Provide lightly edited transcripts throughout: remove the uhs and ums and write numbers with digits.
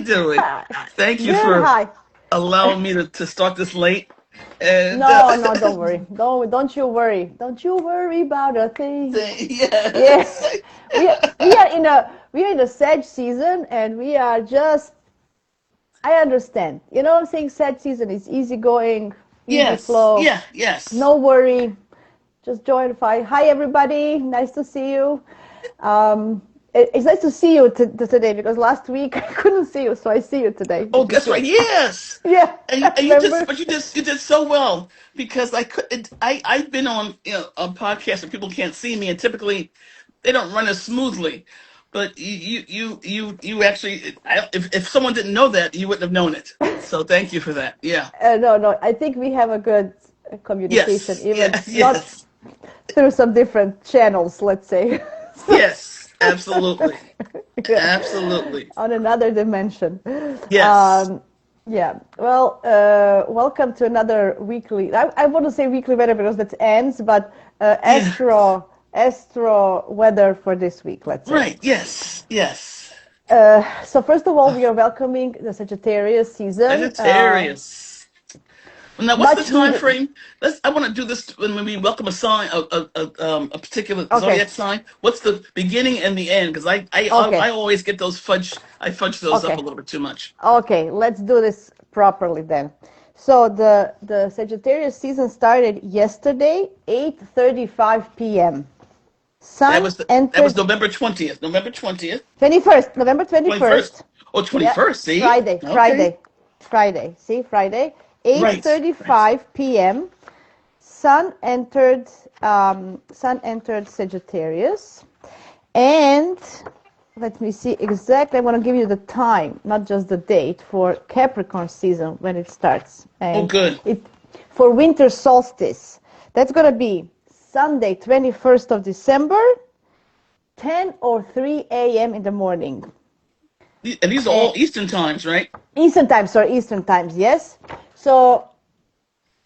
doing? Thank you Good. for Hi. allowing me to start this late. And No, no, don't worry. Don't you worry. Don't you worry about a thing. Yeah, yes, we are in a Sag season, and we are just. I understand. You know what I'm saying? Sag season is easygoing, easy yes, flow, yeah, yes. no worry. Just join the fight. Hi, everybody. Nice to see you. It's nice to see you today because last week I couldn't see you, so I see you today, Oh, which is that's right. good. Yes, Yeah, and you just, remember? but you did so well because I could. I've been on on podcasts where people can't see me, and typically they don't run as smoothly. But you actually, if someone didn't know that, you wouldn't have known it. So thank you for that. Yeah. No, no. I think we have a good communication, Yes. even Yes. not Yes. through some different channels, let's say. So, Yes. Absolutely. yeah, Absolutely. on another dimension. Yes. Um, yeah. Well, welcome to another weekly. I want to say weekly weather because that ends, but Yeah. Astro weather for this week, let's say. Right. Yes. Yes. So first of all, we are welcoming the Sagittarius season. Sagittarius. Now, what's the Much time needed. frame? I want to do this when we welcome a sign, a particular Okay. zodiac sign. What's the beginning and the end? Because I Okay. always get those fudge. I fudge those up a Okay. little bit too much. Okay, let's do this properly then. So the Sagittarius season started yesterday, 8:35 p.m. Sun That was entered November 20th. November 20th. 21st, November 21st. 21st. Oh, Yeah, 21st. See? Friday, Okay. Friday, Friday. See, Friday, Right. Right. 8:35 p.m. Sun entered Sagittarius, and let me see exactly. I want to give you the time, not just the date, for Capricorn season when it starts. Oh, And good. it for winter solstice. That's going to be Sunday, 21st of December, 10 or 3 a.m. in the morning. And these are all And Eastern times, right? Eastern times, yes. So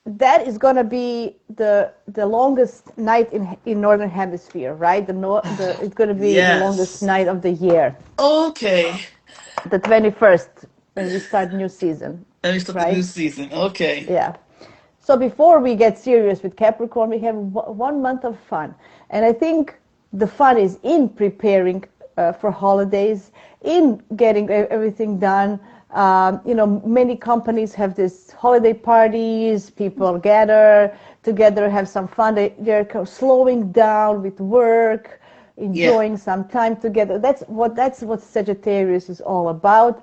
that is going to be the longest night in northern hemisphere, right? It's going to be the longest Yes. night of the year, Okay. the 21st, when we start new season, And we start the new right? season. Okay. Yeah. So before we get serious with Capricorn, we have 1 month of fun, and I think the fun is in preparing for holidays, in getting everything done. Many companies have these holiday parties. People gather together, have some fun. They're kind of slowing down with work, Yeah. enjoying some time together. That's what Sagittarius is all about.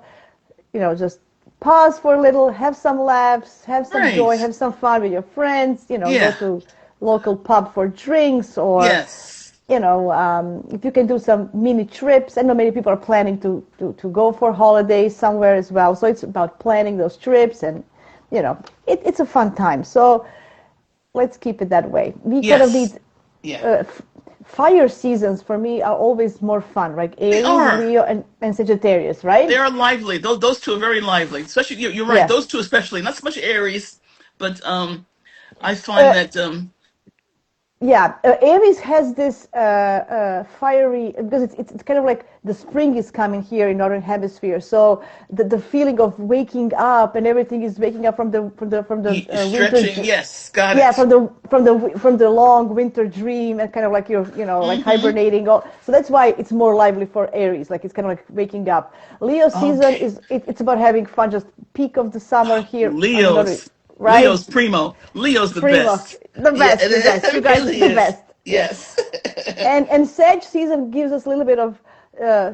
Just pause for a little, have some laughs, have some joy, Right. have some fun with your friends. Go Yeah. to local pub for drinks, or Yes. if you can do some mini trips. I know many people are planning to go for holidays somewhere as well. So it's about planning those trips, and it's a fun time. So let's keep it that way. We kind of Yes. need Yeah. uh, f- fire seasons for me are always more fun, like They Aries, are. Leo, and Sagittarius, They right? are lively. Those two are very lively. Especially you're right. Yeah. Those two especially. Not so much Aries, but I find Uh, that Yeah, Aries has this fiery, because it's kind of like the spring is coming here in northern hemisphere. So the feeling of waking up, and everything is waking up from the winter. stretching. Yes. Got Yeah, it. from the long winter dream, and kind of like you're like Mm-hmm. hibernating. So that's why it's more lively for Aries. Like it's kind of like waking up. Leo season Okay. it's about having fun. Just peak of the summer here on northern, Leo's right? primo. Leo's the Primo, best. the Yeah, best, the best. You it guys, really the is. best. Yes. Yes. And Sag season gives us a little bit of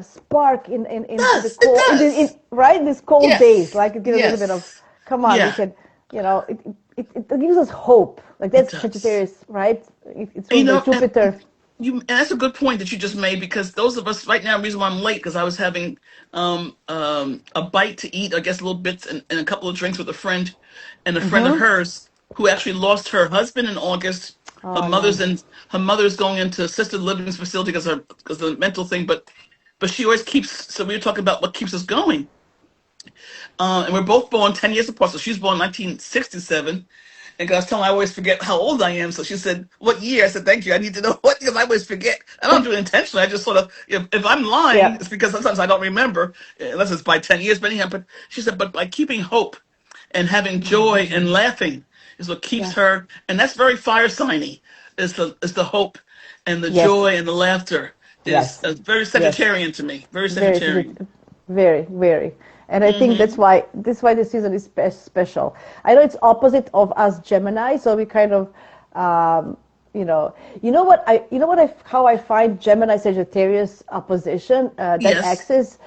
spark in the It cold does. right, these cold days. Yes. Like it gives us a little bit of, Yes. come on, we Yeah, can, it gives us hope. Like it that's does. Sagittarius, right? It's You ruled by know, Jupiter. and that's a good point that you just made because those of us right now, the reason why I'm late because I was having a bite to eat, I guess little bits and a couple of drinks with a friend and a friend of Mm-hmm. hers who actually lost her husband in August. Her Oh mother's no. in her mother's going into assisted living facility because of the mental thing, but she always keeps. So we were talking about what keeps us going, and we're both born 10 years apart. So she was born 1967, And 'cause I was telling her I always forget how old I am. So she said, "What year?" I said, "Thank you. I need to know what because I always forget. I don't do it intentionally. I just sort of if I'm lying, Yeah. it's because sometimes I don't remember unless it's by 10 years. But anyhow, but she said, but by keeping hope and having joy and laughing is what keeps Yeah. her, and that's very fire signy. Is the hope and the Yes. joy and the laughter is Yes. very Yes. Sagittarian to me. Very Very, Sagittarian. very, very. And I think Hmm. that's why this season is special. I know it's opposite of us Gemini, so we kind of, um, how I find Gemini Sagittarius opposition, that Yes. axis.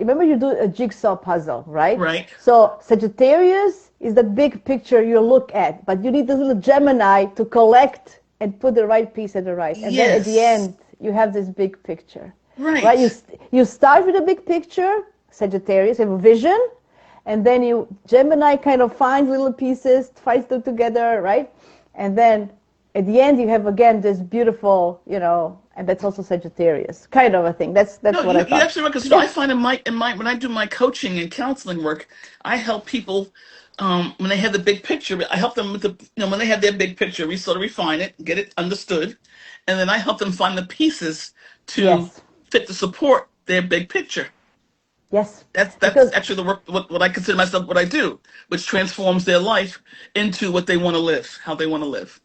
Remember you do a jigsaw puzzle, right? Right. So Sagittarius is the big picture you look at, but you need the little Gemini to collect and put the right piece at the right, and then at the Yes. end you have this big picture. Right? You Right. you start with a big picture, Sagittarius, you have a vision, and then you Gemini kind of finds little pieces, ties them together, right? And then at the end you have again this beautiful, and that's also Sagittarius kind of a thing. That's No, what I you found. actually right because I Yeah. find in my when I do my coaching and counseling work, I help people when they have the big picture. I help them with when they have their big picture, we sort of refine it, get it understood, and then I help them find the pieces to Yes. fit to support their big picture. Yes. That's Because actually the work what I consider myself what I do, which transforms their life into what they want to live, how they want to live.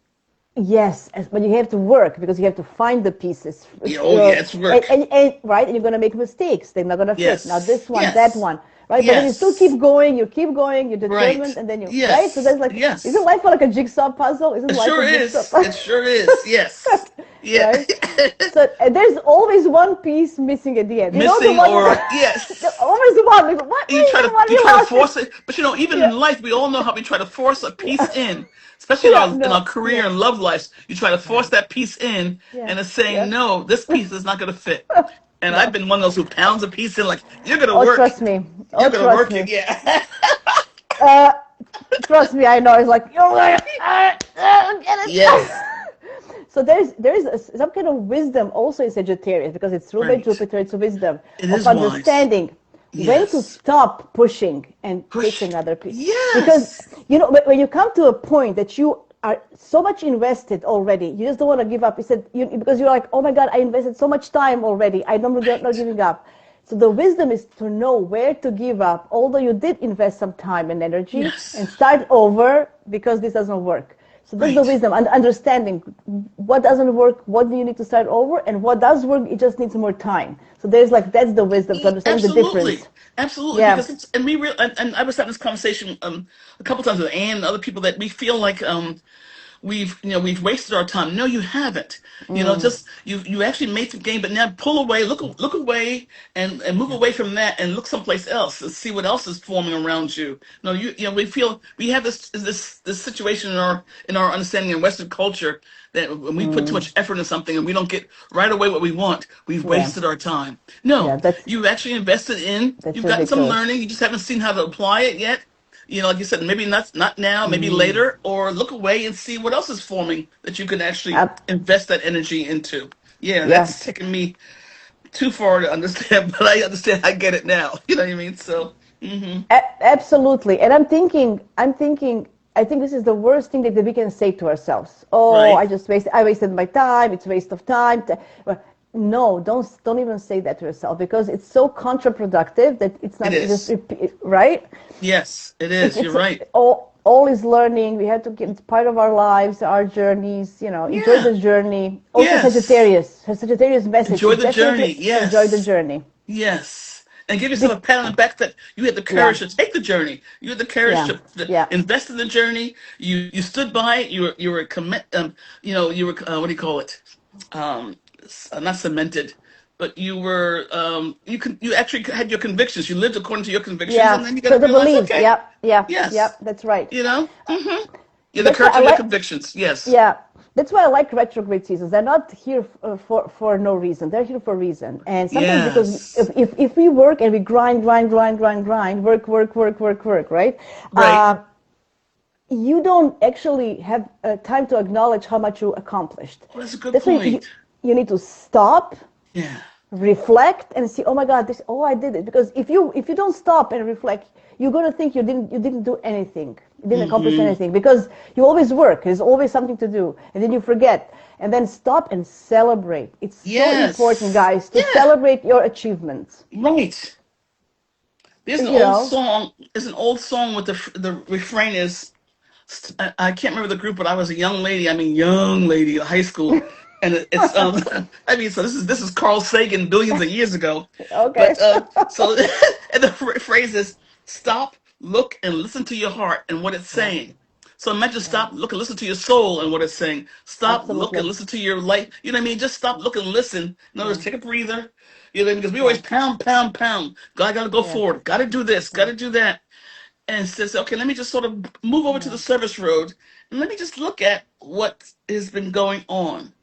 yes, but you have to work because you have to find the pieces. Yeah, oh yeah, it's work. Right, and you're going to make mistakes. They're not going to fit. Now Yes, this one, that yes, one, right? But then you still yes. keep going, you're Right. determined, and then right? So Yes. there's like, isn't Yes. life like a jigsaw puzzle? Isn't It life sure a jigsaw is. It puzzle? sure is. Yes. Yeah. Right? So there's always one piece missing at the end. You know the Missing one or there's yes. always one. Like, what? You Wait, try to what? you You try to lost it. force it, but even Yeah. in life, we all know how we try to force a piece in, especially in Yeah. our No. career Yeah. and love lives. You try to force that piece in, Yeah. and it's saying Yeah. no, this piece is not going to fit. And I've No. been one of those who pounds a piece in, like you're going to Oh, work, trust me. you're Oh, going to trust work me. it, yeah. Uh, Trust me, I know. It's like you're like, get it. Yes. So there is some kind of wisdom also in Sagittarius because it's ruled by Right. Jupiter. It's a wisdom It of is wise. understanding when to Yes. stop pushing and take Push. another piece. Because Yes. when you come to a point that you are so much invested already, you just don't want to give up. Because you're like, oh my God, I invested so much time already. I'm not Right. giving up. So the wisdom is to know where to give up, although you did invest some time and energy, Yes. and start over because this doesn't work. So that's the Right. wisdom and understanding what doesn't work, what do you need to start over, and what does work, it just needs more time. So that's the wisdom, to understanding the difference. Absolutely, absolutely. Yeah. Because and we real and I was having this conversation a couple times with Ann and other people that we feel like we've wasted our time. No, you haven't. Mm, Just you actually made the game, but now pull away, look away, and move yeah. away from that, and look someplace else and see what else is forming around you. No, we feel we have this situation in our understanding in Western culture that when we put too Mm, much effort into something and we don't get right away what we want, we've yeah. wasted our time. Yeah. No, That's you've actually invested in, that's you've gotten some ridiculous. learning, you just haven't seen how to apply it yet. Like you said, maybe not now, maybe Mm, later, or look away and see what else is forming that you can actually ab- invest that energy into. Yeah, yeah. that's taken me too far to understand, but I understand. I get it now. You know what I mean? So, Absolutely. And I'm thinking, I think this is the worst thing that we can say to ourselves. Oh, right. I wasted my time. It's a waste of time. Well, no, don't even say that to yourself because it's so counterproductive that it's It not just is. right. Yes, it It's is. You're it's right. all is learning. We have to get it's part of our lives, our journeys. Enjoy Yeah. the journey. Also, Yes. Sagittarius message Enjoy is the journey. definitely enjoy the Yes. journey. Yes. And give yourself a Be- pat on the back that you had the yeah, courage to take the journey. You had the courage yeah, to yeah. invest in the journey. You stood by it. You were commit. You were what do you call it? Not cemented, but you actually had your convictions. You lived according to your convictions, and Yeah, then you got so to the realize, beliefs. okay, Yep, yep, yes, yep. That's right. You're the That's why courage I of your like. convictions. Yes, Yeah, that's why I like retrograde seasons. They're not here for no reason. They're here for a reason. And sometimes because yes, if we work and we grind, work, right? right. Uh, you don't actually have time to acknowledge how much you accomplished. Well, that's a good That's why point. you need to stop, Yeah, reflect, and see. Oh my God, I did it. Because if you don't stop and reflect, you're gonna think you didn't do anything. You didn't accomplish anything because you always work. There's always something to do, and then you forget. And then stop and celebrate. It's so important, Yes. guys, to Yeah. celebrate your achievements. Right. There's an You old know, song. There's an old song with the refrain is I can't remember the group, but I was a young lady. I mean, young lady, high school, and it's I mean, so this is Carl Sagan billions of years ago, okay. but so and the phrase is stop, look, and listen to your heart and what it's Yeah, saying. So imagine yeah, stop, look, and listen to your soul and what it's saying. Stop, look, and absolutely. listen to your life. You know what I mean? Just stop, look, and listen. In other Yeah, words, take a breather. You know what I mean? Because we yeah, always pound, pound, pound. God, got to go yes, forward. Got to do this. Got yeah, to do that and says, okay, let me just sort of move over to yeah. the service road and let me just look at what has been going on.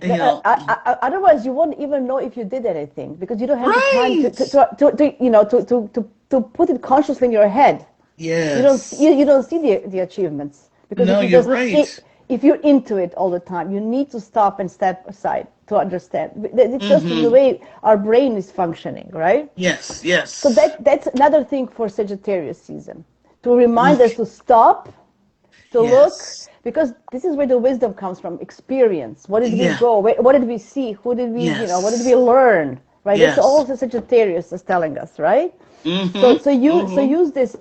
You know, Otherwise, you won't even know if you did anything because you don't have the time right? to put it consciously in your head. Yes. You don't see the achievements because No, you're right. if you're into it all the time, you need to stop and step aside to understand. It's just the Mm-hmm. way our brain is functioning, right? Yes, So yes. that's another thing for Sagittarius season to remind us Okay. to stop, to look, Yes. because this is where the wisdom comes from, experience. What did we Yeah. go? What did we see? Who did we, what did we Yes. learn? Right? That's Yes. all the Sagittarius is telling us, right? So, Mm-hmm. so Mm-hmm. use this.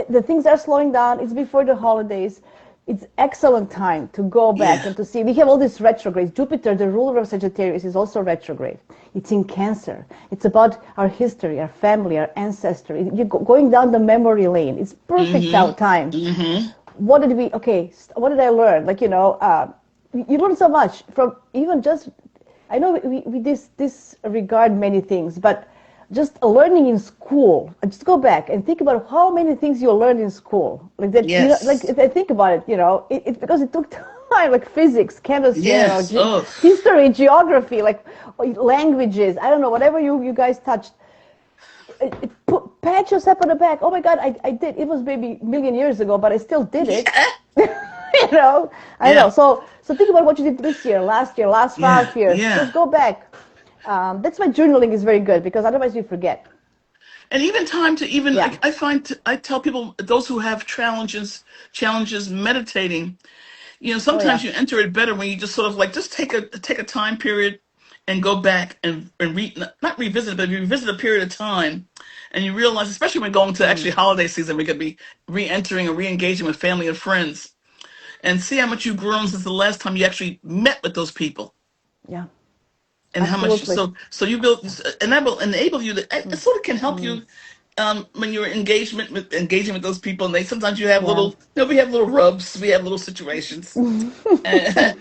The things are slowing down. It's before the holidays. It's excellent time to go back Yeah. and to see. We have all these retrogrades. Jupiter, the ruler of Sagittarius, is also retrograde. It's in Cancer. It's about our history, our family, our ancestry. You're going down the memory lane. It's perfect Mm-hmm. time. Mm-hmm. What did I learn? You learn so much from even just, I know we disregard many things, but just learning in school, just go back and think about how many things you learned in school. Like that, like Yes. if I think about it, it's because it took time, like physics, chemistry, I don't Yes. know, Oh. history, geography, like languages, I don't know, whatever you guys touched pat yourself on the back. Oh my God, I did. It was maybe a million years ago, but I still did it. Yeah. I know. Yeah. So think about what you did this year, last Yeah. 5 years. Yeah. Just go back. That's why journaling is very good because otherwise you forget. And even time to even Yeah. I find I tell people those who have challenges meditating. You know, Oh yeah. sometimes you enter it better when you just sort of like just take a time period and go back and not revisit, but revisit a period of time, and you realize, especially when going to actually Mm. holiday season, we could be re-entering or re-engaging with family and friends, and see how much you've grown since the last time you actually met with those people Yeah. and how much Absolutely. so you build and that will enable you to it Mm. sort of can help Mm. you when you're engaging with those people and they sometimes you have Yeah. little we have little rubs, we have little situations and,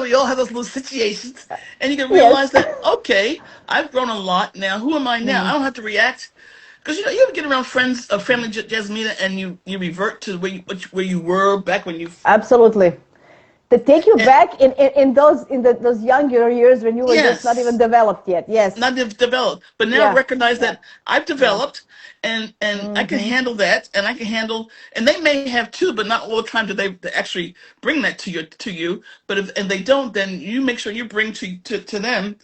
we all have those little situations and you can Yes. realize that okay, I've grown a lot now, who am I now? I Mm. don't have to react because you ever get around friends family Jasmina and you revert to where you were back when you Absolutely. To take you and, back in those younger years when you were just not even yes, developed yet. Yes. not developed, but now Yeah. recognize Yeah. that I've Yeah. developed and I can Mm-hmm. handle that and I can handle and they may have too, but not all the time do they actually bring that to you. But if and they don't, then you make sure you bring to them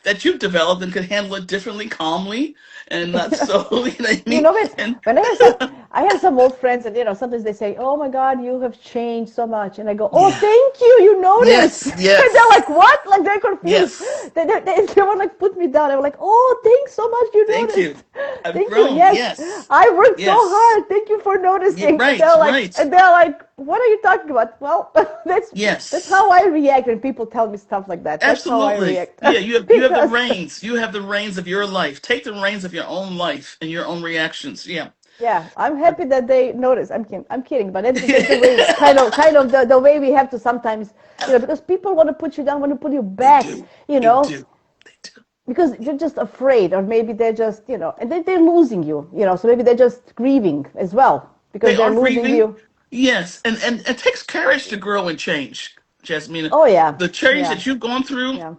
that you've developed and can handle it differently, calmly, and not so you know what I You mean? know And when I have some old friends, and sometimes they say, "Oh my God, you have changed so much," and I go, "Oh, yeah. thank you, you noticed." Yes, And they're yes, like, "What?" Like they're confused. yes. They want to like put me down. I'm like, "Oh, thanks so much, you Thank you. noticed. I've Thank you. grown. Yes, Yes. I worked so Yes. hard. Thank you for noticing." And Right, right. they're like, "What are you talking about?" Well, that's Yes. how I react when people tell me stuff like that. That's how I Absolutely. react Yeah, you have the because reins. You have the reins of your life. Take the reins of your own life and your own reactions. Yeah. yeah, I'm happy that they notice. I'm kidding, but that's the way, kind of the way we have to sometimes, because people want to put you down, want to put you They back, do. They do. They do. because you're just afraid, or maybe they're just, and they're losing you, so maybe they're just grieving as well because They they're are losing grieving. you. Yes. And it takes courage to grow and change, Jasmina. Oh yeah, The change yeah, that you've gone through yeah,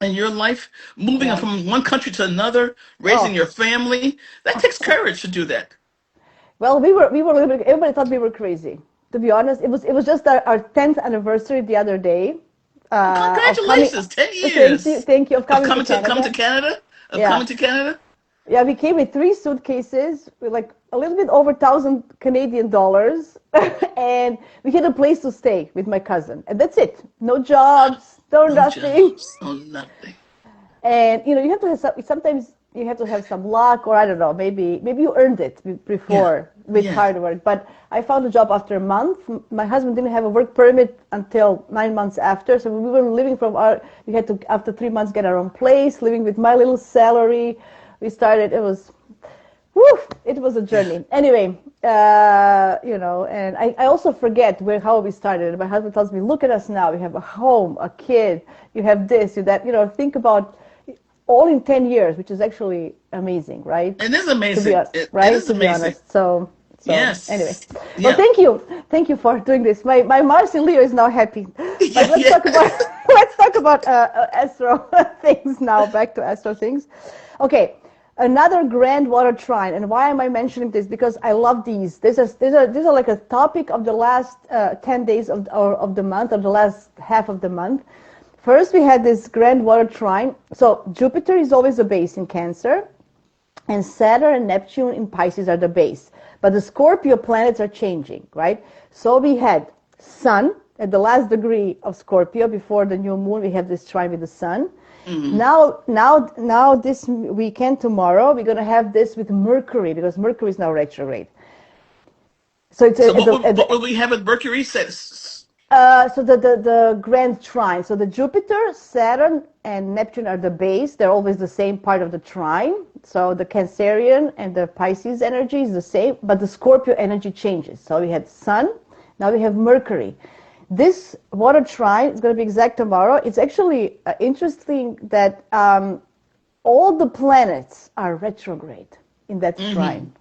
in your life, moving yeah. from one country to another, raising Oh, your family, that takes courage to do that. well, we were a little bit. Everybody thought we were crazy. To be honest, it was just our 10th anniversary the other day Well, of coming. congratulations, 10 Thank you, years thank you, of of coming to coming to Canada. Canada, of Yeah. coming to Canada. Yeah, we came with 3 suitcases with like a little bit over 1,000 Canadian dollars, and we had a place to stay with my cousin, and that's it. No jobs, no No nothing. jobs, no nothing. And you have to have sometimes you have to have some luck, or I don't know, maybe you earned it Yeah, before with yeah. hard work. But I found a job after a month. My husband didn't have a work permit until 9 months after, so we were living from our. We had to after 3 months get our own place, living with my little salary. We started. It was, whew, it was a Yeah. journey. Anyway, and I also forget how we started. My husband tells me, "Look at us now. We have a home, a kid. You have this, you that. Think about." All in 10 years, which is actually amazing, right? It is To be amazing. It right, is to be amazing. honest. So anyway, Yes. well, Yeah. thank you for doing this. My Mars in Leo is now happy, but Yeah, let's yeah. talk about let's talk about astro things now. Back to astro things. Okay, another grand water trine, and why am I mentioning this? Because I love these. These are like a topic of the last 10 days of the month, or the last half of the month. First, we had this grand water trine. So Jupiter is always the base in Cancer, and Saturn and Neptune in Pisces are the base. But the Scorpio planets are changing, right? So we had Sun at the last degree of Scorpio before the new moon. We have this trine with the Sun. Hmm. Now this weekend, tomorrow, we're going to have this with Mercury, because Mercury is now retrograde. So it's So at what will we have at Mercury? Says, so the grand trine. So the Jupiter, Saturn, and Neptune are the base. They're always the same part of the trine. So the Cancerian and the Pisces energy is the same, but the Scorpio energy changes. So we had Sun, now we have Mercury. This water trine is going to be exact tomorrow. It's actually interesting that all the planets are retrograde in that mm-hmm, trine.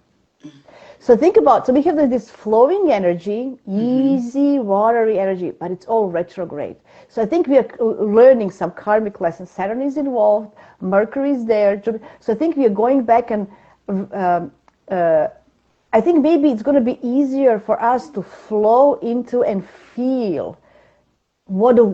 So think about, so we have this flowing energy, mm-hmm. easy, watery energy, but it's all retrograde. So I think we are learning some karmic lessons. Saturn is involved, Mercury is there. So I think we are going back and I think maybe it's going to be easier for us to flow into and feel what are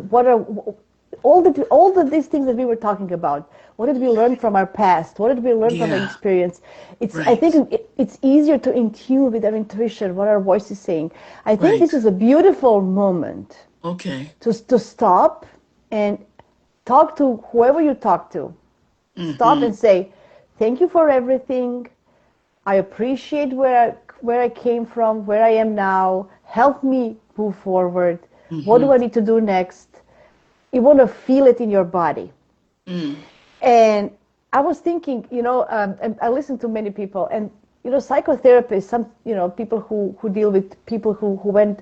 these things that we were talking about. What did we learn from our past? What did we learn from our Yeah. experience? I Right. think it's easier to in tune with our intuition, what our voice is saying. I think Right. this is a beautiful moment Okay. to stop and talk to whoever you talk to. Stop Mm-hmm. and say, thank you for everything. I appreciate where I came from, where I am now. Help me move forward. What Mm-hmm. do I need to do next? You want to feel it in your body. Mm. And I was thinking, and I listen to many people, and psychotherapists, some people who deal with people who went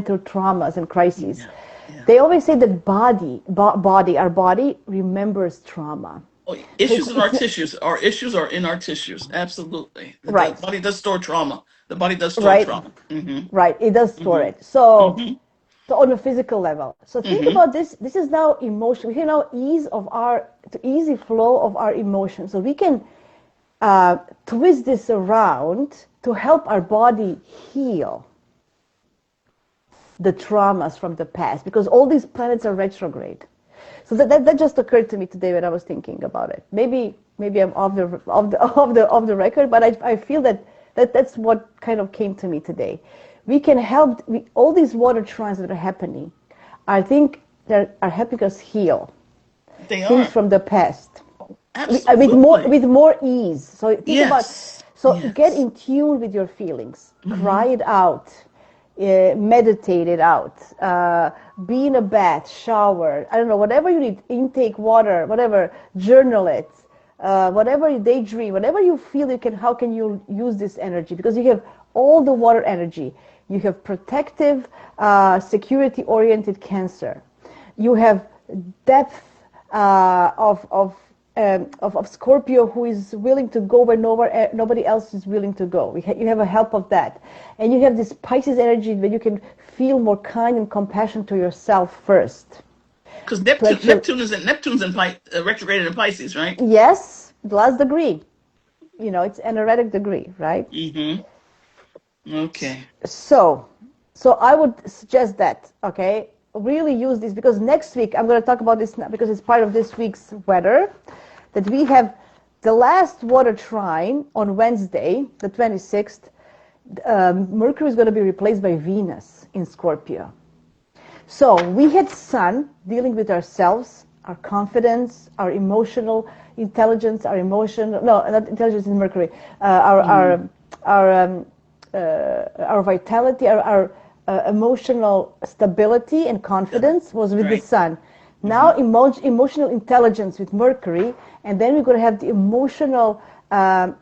through traumas and crises. Yeah. Yeah. They always say that our body remembers trauma. Oh, So issues in our it's tissues. Our issues are in our tissues. Absolutely. The right, body does store trauma. The body does store right, trauma. Mm-hmm. right. It does store Mm-hmm. it. So Mm-hmm. on a physical level. So think Mm-hmm. about this. This is now emotion. We can now easy flow of our emotions. So we can twist this around to help our body heal the traumas from the past, because all these planets are retrograde. So that just occurred to me today when I was thinking about it. Maybe I'm off the record, but I feel that's what kind of came to me today. We can help all these water trines that are happening. I think that are helping us heal They things are. from the past Absolutely. with more ease. So think about, Yes. so get Yes. in tune with your feelings, Mm-hmm. cry it out, meditate it out, be in a bath, shower, I don't know, whatever you need, intake water, whatever, journal it, whatever you daydream, whatever you feel you can, how can you use this energy? Because you have all the water energy. You have protective, security-oriented Cancer. You have depth of Scorpio, who is willing to go where nobody else is willing to go. You have a help of that. And you have this Pisces energy where you can feel more kind and compassion to yourself first. Because To actually, Neptune's in retrograded in Pisces, right? yes, the last degree. It's energetic degree, right? Mm-hmm. Okay. So, so I would suggest that, okay, really use this, because next week I'm going to talk about this now, because it's part of this week's weather, that we have the last water trine on Wednesday, the 26th, Mercury is going to be replaced by Venus in Scorpio. So we had Sun dealing with ourselves, our confidence, our emotional intelligence, our emotional, no, not intelligence in Mercury, our vitality, our emotional stability and confidence was with the Sun. Now emotional intelligence with Mercury, and then we're going to have the emotional how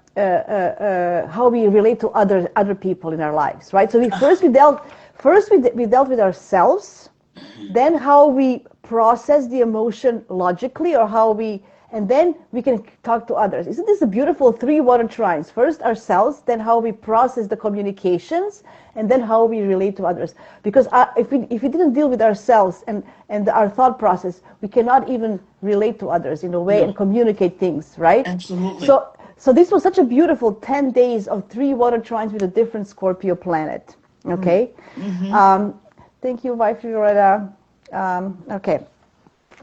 we relate to other people in our lives, right? So we dealt with ourselves, then how we process the emotion logically, or and then we can talk to others. Isn't this a beautiful 3 water trines? First ourselves, then how we process the communications, and then how we relate to others. Because if we didn't deal with ourselves and our thought process, we cannot even relate to others in a way and communicate things, right? Absolutely. So this was such a beautiful 10 days of 3 water trines with a different Scorpio planet. Okay? Thank you, wife Loretta. Okay.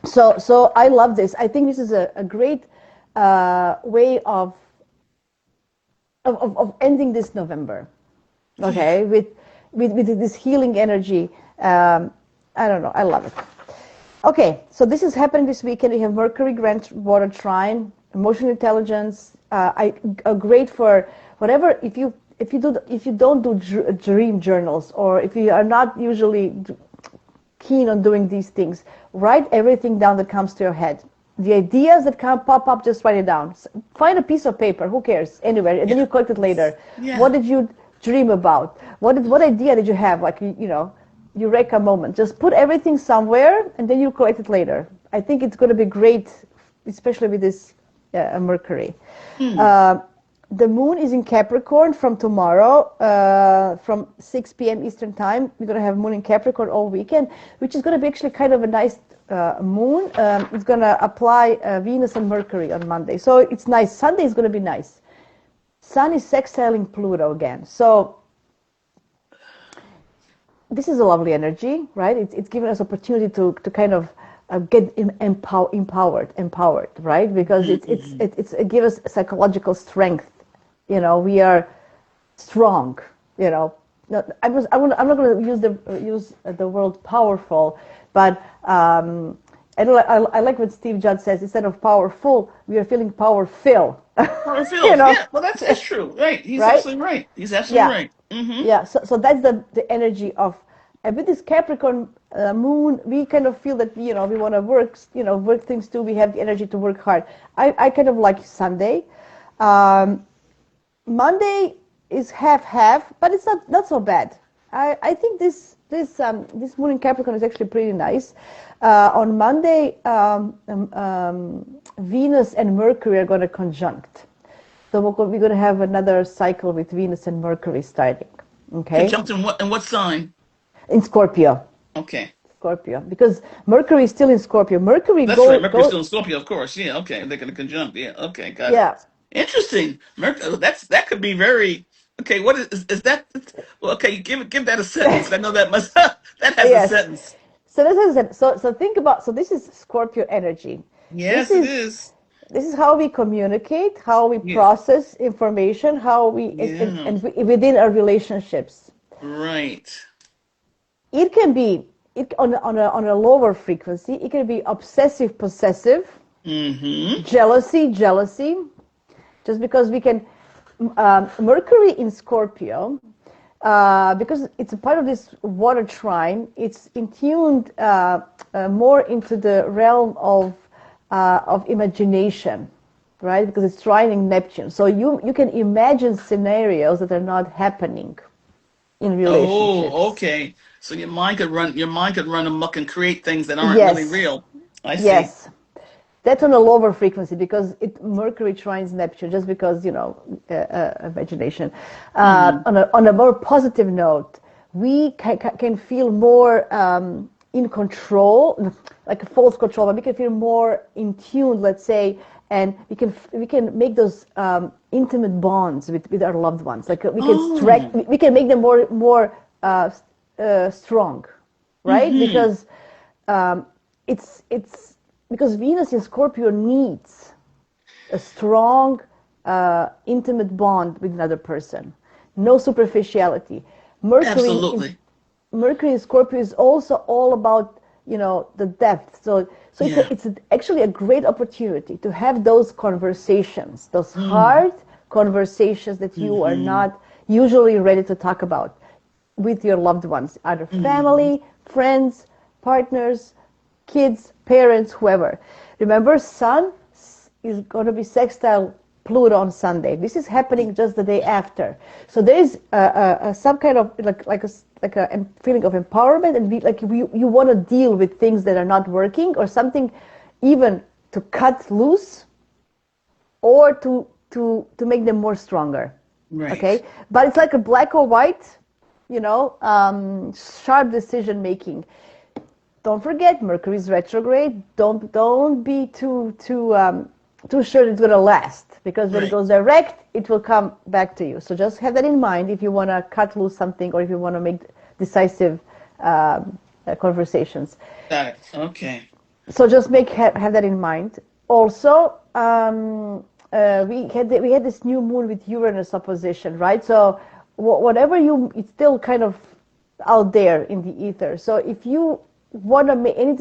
So I love this. I think this is a great way of ending this November. Okay, with this healing energy. I don't know. I love it. Okay, so this is happening this weekend. We have Mercury Grand Water Trine, emotional intelligence. Great for whatever. If you don't do dream journals, or if you are not usually keen on doing these things, write everything down that comes to your head. The ideas that pop up, just write it down. Find a piece of paper, who cares, anywhere, and then you collect it later. What did you dream about? What idea did you have? Like, eureka moment. Just put everything somewhere, and then you collect it later. I think it's going to be great, especially with this Mercury. The moon is in Capricorn from tomorrow, from 6 p.m. Eastern time. We're going to have moon in Capricorn all weekend, which is going to be actually kind of a nice moon. It's going to apply Venus and Mercury on Monday. So it's nice. Sunday is going to be nice. Sun is sextiling Pluto again. So this is a lovely energy, right? It's giving us opportunity to kind of get empowered, right? Because it gives us psychological strength. We are strong. I'm not going to use the word powerful, but I like what Steve Jobs says. Instead of powerful, we are feeling powerful. Powerful. Yeah, well, that's true. Right. He's absolutely right. He's absolutely right. Yeah. So that's the energy of. And with this Capricorn moon, we kind of feel that we want to work things too. We have the energy to work hard. I kind of like Sunday. Monday is half, but it's not so bad. I think this moon in Capricorn is actually pretty nice. On Monday, Venus and Mercury are going to conjunct. So we're going to have another cycle with Venus and Mercury starting. Okay. Conjunct in what sign? In Scorpio. Okay. Scorpio, because Mercury is still in Scorpio. That's right. Mercury's still in Scorpio, of course. Yeah. Okay. They're going to conjunct. Yeah. Okay. Got it. Interesting. That could be very. Okay. What is that? Well, okay. Give that a sentence. I know that must that has a sentence. So this is so think about. So this is Scorpio energy. Yes, it is. This is how we communicate, how we process information, how we and within our relationships. Right. It can be on a lower frequency. It can be obsessive possessive, jealousy, just because we can. Mercury in Scorpio, because it's a part of this water trine. It's tuned more into the realm of imagination, right? Because it's trining Neptune. So you can imagine scenarios that are not happening in relationships. Oh, okay. So your mind could run amok and create things that aren't really real. I see. Yes. That's on a lower frequency because Mercury trines Neptune, just because, imagination. On a more positive note, we can feel more in control, like a false control, but we can feel more in tune, let's say, and we can make those intimate bonds with our loved ones. Like we can make them more strong, right? Because it's because Venus in Scorpio needs a strong, intimate bond with another person. No superficiality. Mercury in Absolutely. Mercury in Scorpio is also all about, the depth. So Yeah. it's actually a great opportunity to have those conversations, those Mm. hard conversations that you are Mm-hmm. not usually ready to talk about with your loved ones, either Mm-hmm. family, friends, partners, kids, parents, whoever. Remember, Sun is going to be sextile Pluto on Sunday. This is happening just the day after. So there is some kind of like a feeling of empowerment, and you want to deal with things that are not working or something, even to cut loose or to make them more stronger. Right. Okay, but it's like a black or white, sharp decision making. Don't forget, Mercury's retrograde. Don't be too sure it's gonna last, because when it Right. goes direct, it will come back to you. So just have that in mind if you want to cut loose something, or if you want to make decisive conversations. Got it. Okay. So just have that in mind. Also, we had this new moon with Uranus opposition, right? So whatever it's still kind of out there in the ether. So if you want to make any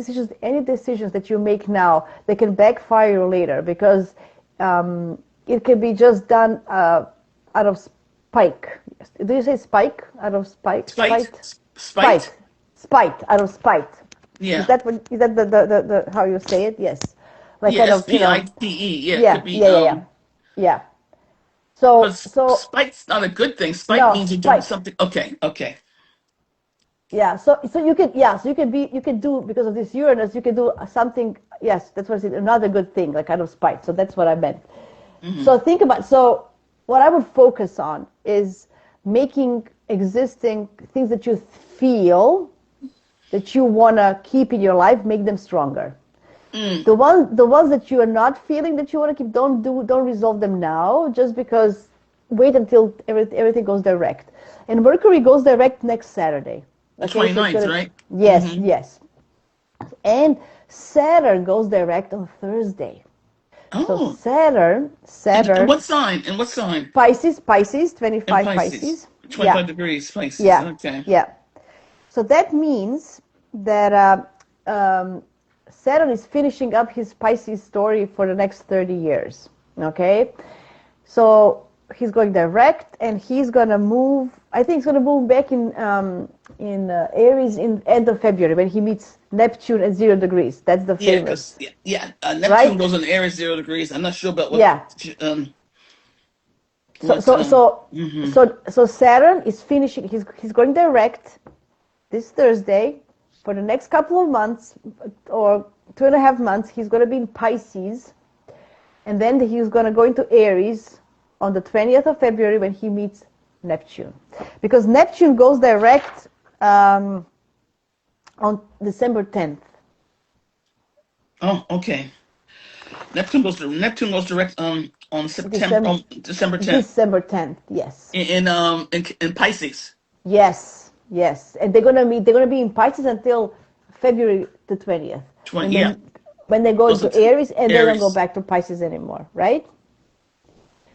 decisions that you make now, they can backfire you later, because it can be just done out of spike. Do you say spike? Out of spike? Spite. Spite? Spite. Spite. Spite. Out of spite. Is Yeah. that the how you say it? Yes. Like Yeah. kind of, Spite. Yeah. It yeah, could be. yeah, yeah, yeah. Yeah. But So spite's not a good thing. Spite no, means you're doing spite. something. Okay. Okay. Yeah. So you can do, because of this Uranus, you can do something. Yes, that's what it is. Another good thing, like kind of spite. So that's what I meant. Mm-hmm. So what I would focus on is making existing things that you feel that you want to keep in your life, make them stronger. Mm. The ones that you are not feeling that you want to keep, don't resolve them now, just because wait until everything goes direct. And Mercury goes direct next Saturday. The Okay, so it's 29th, gonna, right? yes, Mm-hmm. yes. And Saturn goes direct on Thursday. So Oh. And Saturn, what sign? And what sign? Pisces, And 25 Pisces. Pisces. Yeah, 25 degrees Pisces. yeah, Okay. yeah. So that means that Saturn is finishing up his Pisces story for the next 30 years. Okay? So he's going direct, and he's going to move. I think he's going to move back in Aries in end of February, when he meets Neptune at 0 degrees. That's the Yeah, because famous, Neptune right? goes in Aries 0 degrees. I'm not sure about Yeah. So what so so hmm so Saturn is finishing. He's going direct this Thursday. For the next couple of months, or 2.5 months, he's going to be in Pisces, and then he's going to go into Aries on the 20th of February, when he meets Neptune, because Neptune goes direct on December 10th. Oh, okay. Neptune goes direct on December December 10th December 10th. Yes. in Pisces. Yes. Yes. And they're going to be in Pisces until February the 20th. 20, And yeah. then when they go Goes into into Aries, and they don't go Aries. back to Pisces anymore, right?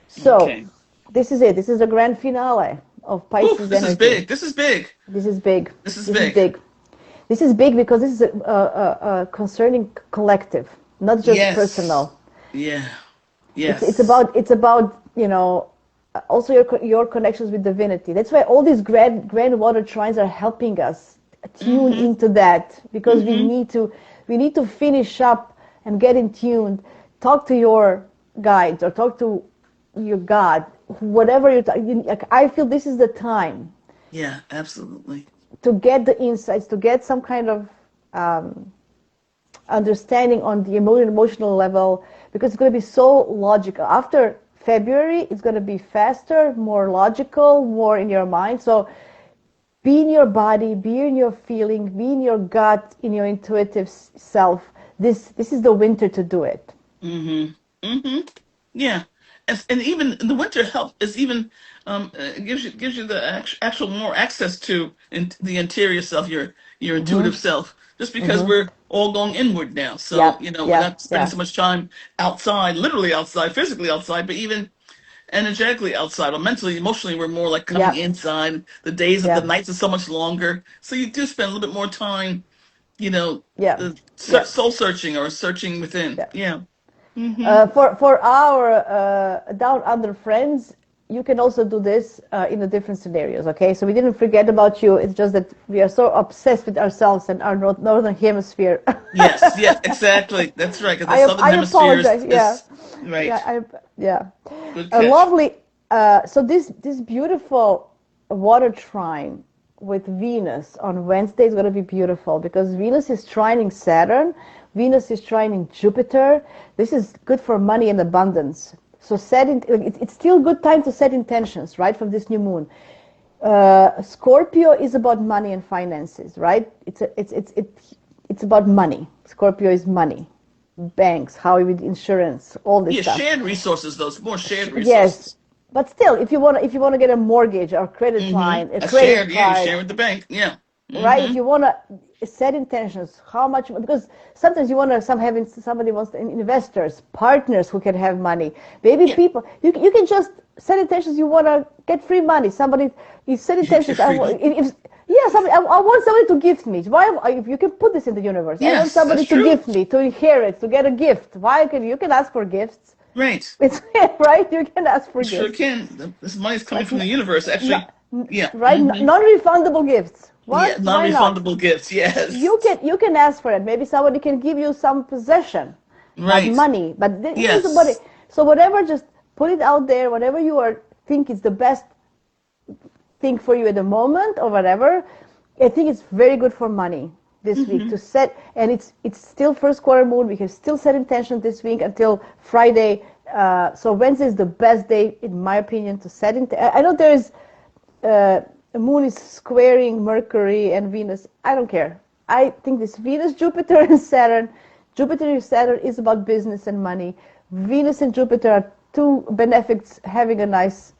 So Okay. this is it. This is the grand finale of Whew, Pisces this is energy. big. This is big. This is big. This is This is big. big. This is big because this is a concerning collective, not just Yes. personal. Yeah. It's Yes. about also your connections with divinity. That's why all these grand water trines are helping us tune Mm-hmm. into that, because we Mm-hmm. need to we need to finish up and get in tune. Talk to your guides, or talk to your God, whatever I feel this is the time Yeah, absolutely. to get the insights, to get some kind of um, understanding on the emotional level, because it's going to be so logical. After February, it's going to be faster, more logical, more in your mind. So be in your body, be in your feeling, be in your gut, in your intuitive self. This is the winter to do it. Mm-hmm. Mm-hmm. Yeah. And even the winter help is even gives you the actual more access to the interior self, your intuitive self. just because Mm-hmm. we're all going inward now. So, Yeah, we're yeah, not spending yeah, so much time outside, literally outside, physically outside, but even energetically outside or mentally, emotionally, we're more like coming yeah, inside. The yeah, nights are so much longer. So you do spend a little bit more time, you know, yeah, yeah, soul searching or searching within. yeah. Yeah. Hmm. For our down under friends, you can also do this in the different scenarios. Okay, so we didn't forget about you. It's just that we are so obsessed with ourselves and our northern hemisphere. Yes, yes, exactly. That's right. Because the southern I hemisphere apologize. Yeah, is right. yeah, yeah. Good A catch. lovely. So this beautiful water trine with Venus on Wednesday is going to be beautiful because Venus is trining Saturn, Venus is trining Jupiter. This is good for money and abundance. So it's still good time to set intentions, right, from this new moon. Scorpio is about money and finances, right? It's about money. Scorpio is money, banks, how with insurance, all this Yeah, stuff. shared resources, though. It's more shared Yes, resources. but still, if you want to get a mortgage or credit line, a A credit shared, yeah, you card, share with the bank. Yeah. right? If Hmm. you want to set intentions, how much? Because sometimes you want to having somebody wants investors, partners who can have money. Maybe Yeah. people you can just set intentions. You want to get free money. Somebody you set You get intentions. free money. If yeah, I want somebody to gift me. Why? If you can put this in the universe, I want Yes, that's somebody to true. gift me, to inherit, to get a gift. Why can you can ask for gifts? Right. It's right. You can ask for You sure gifts. can. This money's coming Like from the universe, actually. Yeah. right, non-refundable gifts. Yeah, What? Why not? non-refundable gifts. You Yes. can you can ask for it. Maybe somebody can give you some possession, not Right. money. But here's the money. Yes. So whatever, just put it out there. Whatever you are think is the best thing for you at the moment or whatever. I think it's very good for money this week Hmm. to set, and it's still first quarter moon. We can still set intention this week until Friday. So Wednesday is the best day, in my opinion, to set intention. I know there is the moon is squaring Mercury and Venus. I don't care. I think this Venus, Jupiter, and Saturn. Jupiter and Saturn is about business and money. Venus and Jupiter are two benefics having a nice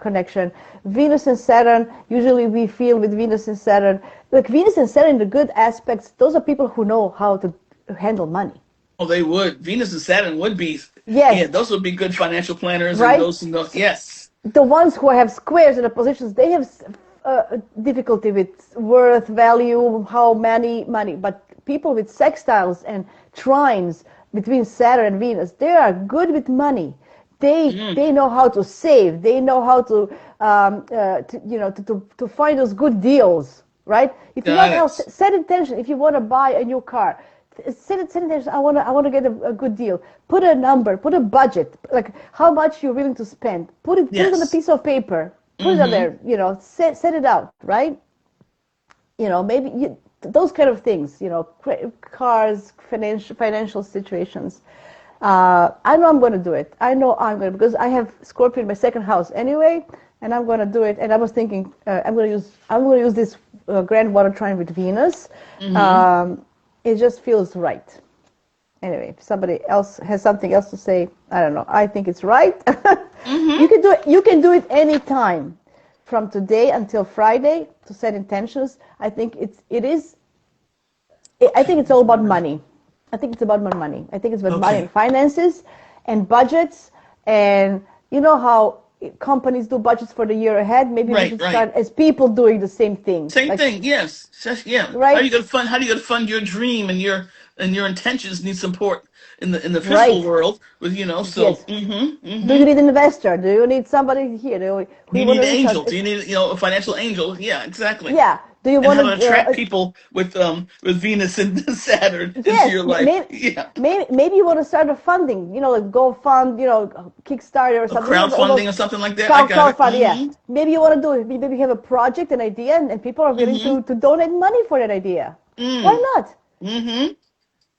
connection. Venus and Saturn, usually we feel with Venus and Saturn, like Venus and Saturn, the good aspects, those are people who know how to handle money. Oh, they would. Venus and Saturn would be. Yeah, Yes, those would be good financial planners and right? those who know. Yes. The ones who have squares in the positions, they have difficulty with worth, value, how many money. But people with sextiles and trines between Saturn and Venus, they are good with money. Mm, They know how to save. They know how to find those good deals, right? If you got want to it. set intention, if you want to buy a new car, set intention. I want to get a good deal. Put a number. Put a budget. Like how much you're willing to spend. Put it on a Yes. piece of paper. Put it on Hmm. there. Set it out, right? Maybe those kind of things. Cars, financial situations. I know I'm going to do it. I know I'm going to because I have Scorpio in my second house anyway, and I'm going to do it. And I was thinking I'm going to use this grand water trine with Venus. Hmm. It just feels right. Anyway, if somebody else has something else to say, I don't know. I think it's right. Hmm. You can do it. You can do it anytime, from today until Friday to set intentions. I think it is. I think it's all about money. I think it's about money. I think it's about money and Okay. finances and budgets. And you know how companies do budgets for the year ahead? Maybe we Right. should Right. start as people doing the same thing. Same Like, thing. Yes. Yeah. How right? you gonna fund? How do you gonna fund your dream and your intentions need support in the physical Right. world with So. Yes. Hmm. Do Hmm. you need an investor? Do you need somebody here? Do Do you you want need to an reach out? angel? Do you need a financial angel? Yeah. Exactly. Yeah. Do you And how want to to? attract people with Venus and Saturn into Yes. your life? Yeah. Maybe you want to start a funding. Like GoFund, Kickstarter or A something. All crowdfunding those or something like that. I got it. crowdfund. Yeah. Hmm. Maybe you want to do it. Maybe you have a project, an idea, and people are willing Hmm. to donate money for that idea. Why Mm. not? Hmm.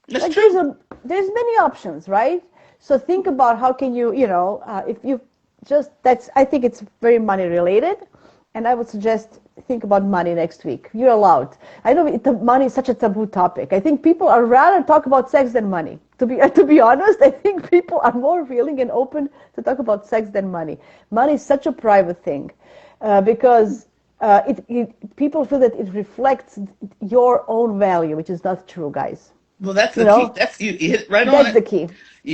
That's Like true. there's many options, right? So think about how can you, if you just that's I think it's very money related, and I would suggest think about money next week. You're allowed. I know money is such a taboo topic. I think people are rather talk about sex than money. To be honest, I think people are more willing and open to talk about sex than money. Money is such a private thing, because people feel that it reflects your own value, which is not true, guys. Well, that's You the key. know, That's you hit it right on that's it. the key,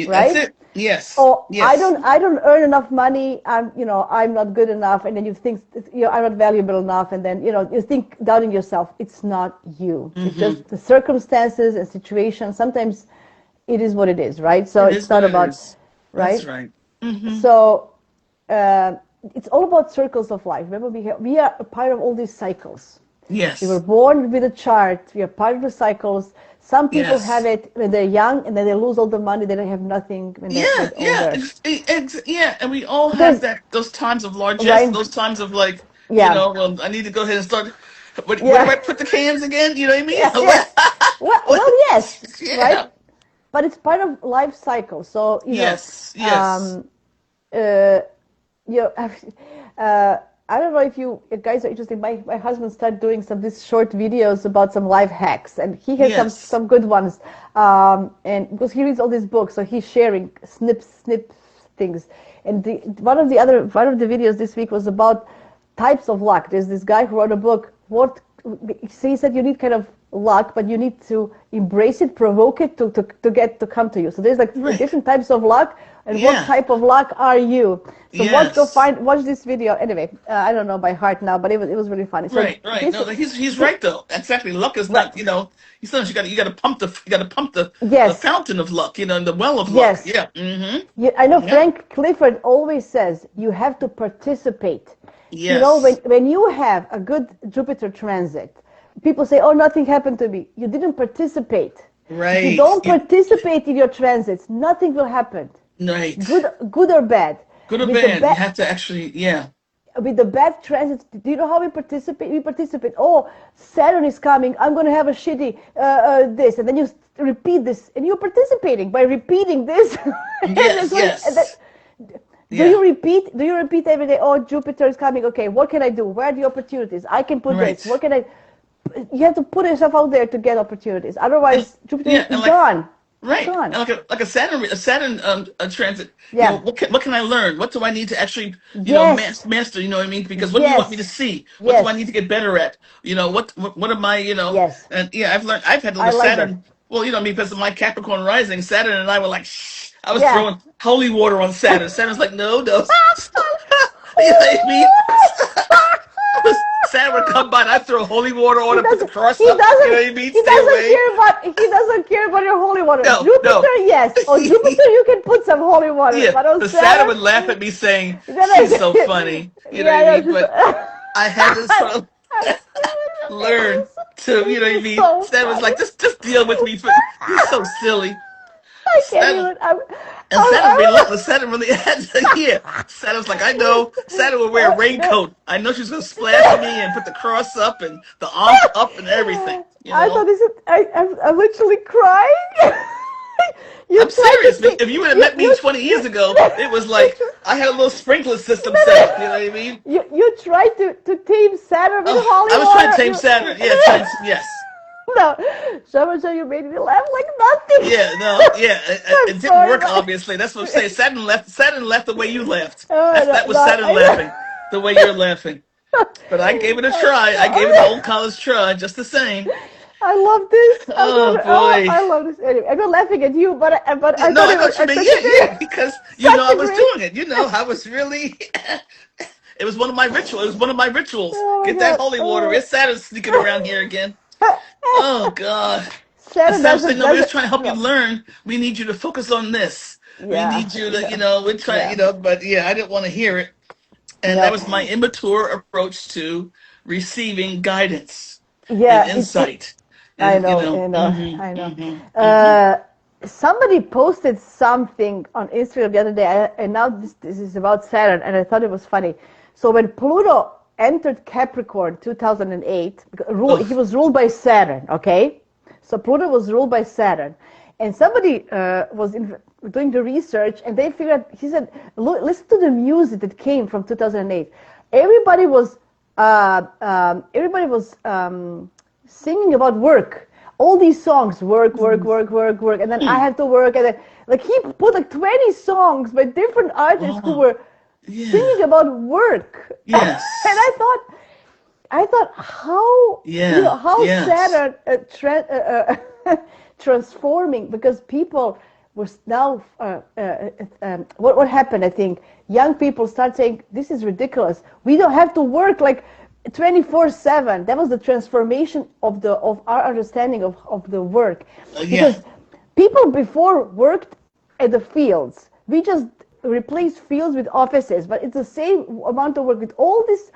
That's right? it. Yes. Oh, Yes. I don't earn enough money. I'm not good enough, and then you think, I'm not valuable enough, and then, you think doubting yourself. It's not you. It's Mm-hmm. just the circumstances and situations. Sometimes it is what it is, right? So It it's is what not it about, is. That's right? right. Mm-hmm. So uh, it's all about circles of life. Remember, we are a part of all these cycles. We were Yes. born with a chart. We are part of the cycles. Some people have Yes. it when they're young, and then they lose all the money. Then they have nothing when they Yeah. get Yeah. older. Yeah. And we all have There's those times of largesse, right, those times of like, yeah, well, I need to go ahead and start. Where do yeah, I put the cans again? You know what I mean? yeah, yeah. Well, yes, right. Yeah. But it's part of life cycle. So Yes. Yes. um, uh, you know, uh, I don't know if you guys are interested. My husband started doing some these short videos about some life hacks, and he has Yes. some good ones. And because he reads all these books, so he's sharing snip things. And one of the videos this week was about types of luck. There's this guy who wrote a book. So he said you need kind of luck, but you need to embrace it, provoke it to come to you. So there's like Right. different types of luck, and what Yeah. type of luck are you? So Yes. watch this video. Anyway, I don't know by heart now, but it was really funny. So Right, right. this, No, he's right though. Exactly. Luck is right, not, you got to pump the yes, fountain of luck, and the well of luck. yes. Yeah. Mm-hmm. Yeah, I know Yep. Frank Clifford always says you have to participate. Yes. When you have a good Jupiter transit, people say, "Oh, nothing happened to me." You didn't participate. If you Right. don't participate in your transits, nothing will happen. Right. Good or bad. Good or With the bad, you bad, have to actually. Yeah. with the bad transits, do you know how we participate? We participate. Oh, Saturn is coming. I'm going to have a shitty this, and then you repeat this, and you're participating by repeating this. And Yes. that's what, and that, Yes. Yeah. do you repeat every day? Oh, Jupiter is coming. Okay, what can I do? Where are the opportunities? I can put this. Right. What can I? You have to put yourself out there to get opportunities. And Otherwise, Jupiter yeah, is and like gone. It's right, gone. and like a Saturn a transit. Yeah. What can I learn? What do I need to actually Yes. master? You know what I mean? Because what do you want me to Yes. see? What do I need Yes. to get better at? What am I? Yes. And yeah, I've had to I learn like that. Saturn. Well, because of my Capricorn rising, Saturn and I were like, shh. I was Yeah. throwing holy water on Saturn. Saturn's like, no, no, stop. You know Holy what I mean? water! Saturn would come by and I throw holy water on He him, put the doesn't. cross He up. You know doesn't. what I mean? Stay away. He doesn't care about your holy water. No, no. Jupiter, yes. On Jupiter, you can put some holy water, Yeah, but on the Saturn Saturn, would laugh at me saying, then she's so funny. You know what I yeah, mean? But I had to sort of I'm serious. learn to, you know what I This is mean? so Saturn was like, funny. just deal with me. But you're so silly. I can't Saturn, even. and Saturn's I relentless. Saturn really had to hear. Saturn's like, I know. Saturn would wear a raincoat. I know she's going to splash me and put the cross up and the arm up and everything, you I thought know? this is. I'm literally crying. You I'm try to serious. think. If you would have met me 20 years ago, it was You, like I had a little sprinkler system set up. You know what I mean? you try to tame Saturn with Oh, holy I was trying to water. tame Saturn. Yeah, trying. Yes. No, so you made me laugh like nothing. Yeah. No. Yeah. I'm It didn't sorry, work. but Obviously, that's what I'm saying. Saturn left. Saturn left the way you left. oh, That no, was no, Saturn laughing, the way you're laughing. But I gave it a I'm try. I gave it the sorry. old college try, just the same. I love this. I love Oh it. Oh, boy. I love this. Anyway, I'm not laughing at you, but Yeah, I no, thought I it know was what you mean. such Yeah, yeah, a because such I a was great. doing it. I was really. It was one of my rituals. It was one of my rituals. Oh my Get that God. holy water. Oh. It's Saturn sneaking around here again. Oh God. And Saturn Sam said, doesn't no, we're just doesn't trying to help you no. learn. We need you to focus on this. We Yeah, need you to, yeah, we're trying, yeah. but yeah, I didn't want to hear it. And that No. was my immature approach to receiving guidance and Yeah, it insight. And, I know. hmm. Uh, Somebody posted something on Instagram the other day, and now this is about Saturn, and I thought it was funny. So when Pluto entered Capricorn 2008, he Oh, was ruled by Saturn, okay? So Pluto was ruled by Saturn. And somebody was doing the research, and they figured, he said, look, listen to the music that came from 2008. Everybody was, singing about work. All these songs, work, work, work, work, work, and then I hmm. have to work, and then like he put like 20 songs by different artists who Oh, were yeah. singing about work. And Yes. I thought, I thought how Yeah. how Yes. Saturn transforming, because people were now what happened, I think young people start saying this is ridiculous, we don't have to work like 24/7. That was the transformation of our understanding of the work, Yeah. because people before worked at the fields. We just replaced fields with offices, but it's the same amount of work with all these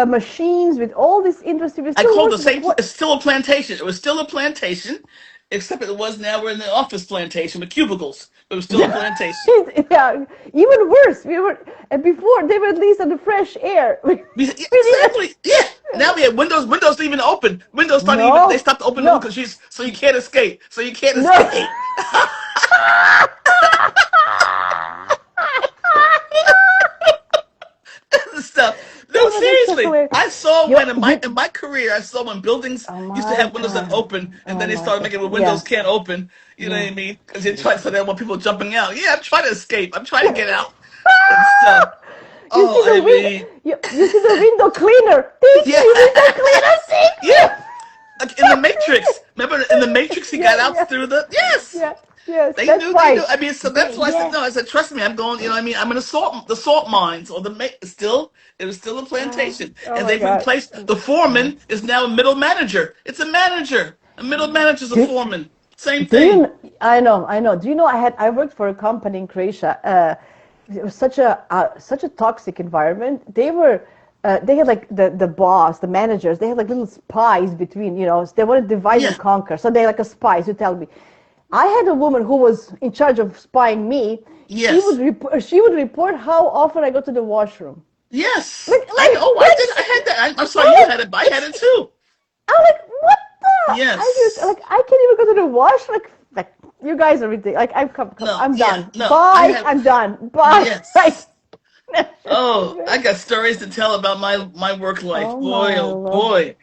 machines, with all this industry. We I still called work the like same. what? It's still a plantation. It was still a plantation, except it was now we're in the office plantation with cubicles. But it was still a plantation. Yeah, even worse. We were, and before they were at least in the fresh air. Yeah, We didn't. exactly. Yeah. Now we have windows. Windows don't even open. Windows don't even. They No, stopped opening the no, windows because so you can't escape. So you can't no. escape. Stuff. No, Oh, that's so seriously. hilarious. I saw You, when you, in my career, I saw when buildings oh used to my have windows that God. open, and Oh then they my started God. making it where Yeah, windows can't open. You know what yeah. I mean? Because they try so they don't want people jumping out. Yeah, I'm trying to escape. I'm trying to get out and stuff. You Oh, see the I window. mean, You see the window cleaner. Take yeah, me, window cleaner. Take yeah. me. Like in the Matrix. Remember in the Matrix, he got Yeah, out yeah, through the yes. yeah. Yes, They that's knew. They knew. fine. I mean, so that's why I said Yeah. no. I said, trust me, I'm going. You know, what I mean, I'm in the salt mines or still. It was still a plantation, Oh and my they've God. replaced the foreman is now a middle manager. It's a manager. A middle manager's a Do, foreman. Same do you? thing. I know. Do you know? I worked for a company in Croatia. It was such a toxic environment. They had like the boss, the managers. They had like little spies between. They want to divide and Yeah. conquer. So they like a spies who tell me. I had a woman who was in charge of spying me. Yes. She would report how often I go to the washroom. Yes. Like I know. I did. I that's. had that. I'm sorry. I'm You like had it. I had it's. it too. I'm like what the? Yes. I can't even go to the wash. Like you guys are ridiculous. Like come. No. I'm Yeah. done. No. I Bye. have. I'm done. Bye. Like. Yes. Oh, I got stories to tell about my work life. Oh Boy, my oh lord. boy.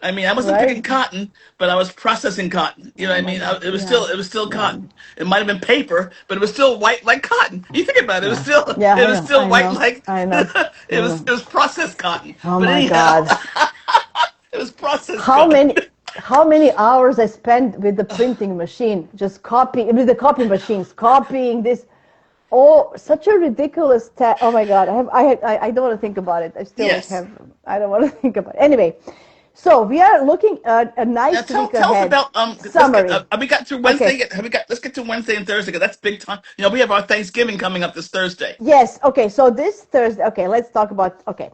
I mean, I wasn't Right? picking cotton, but I was processing cotton. You know Oh what I my mean? god. Yeah. It was still Yeah. cotton. It might have been paper, but it was still white like cotton. You think about it, Yeah. Yeah. it I was know. still I white know. like I know. I know. it was processed cotton. Oh But my anyhow, god. it was processed How cotton. many how many hours I spent with the printing machine, just copying with the copy machines, copying this. Oh, such a ridiculous oh my god, I don't want to think about it. I still like Yes. have I don't want to think about it. Anyway, so we are looking at a Now nice week tell us ahead. about let's get Summary. have we got through Wednesday Okay. yet? Have we got let's get to Wednesday and Thursday because that's big time. You know, we have our Thanksgiving coming up this Thursday. Yes. Okay. So this Thursday. Okay. Let's talk about. Okay.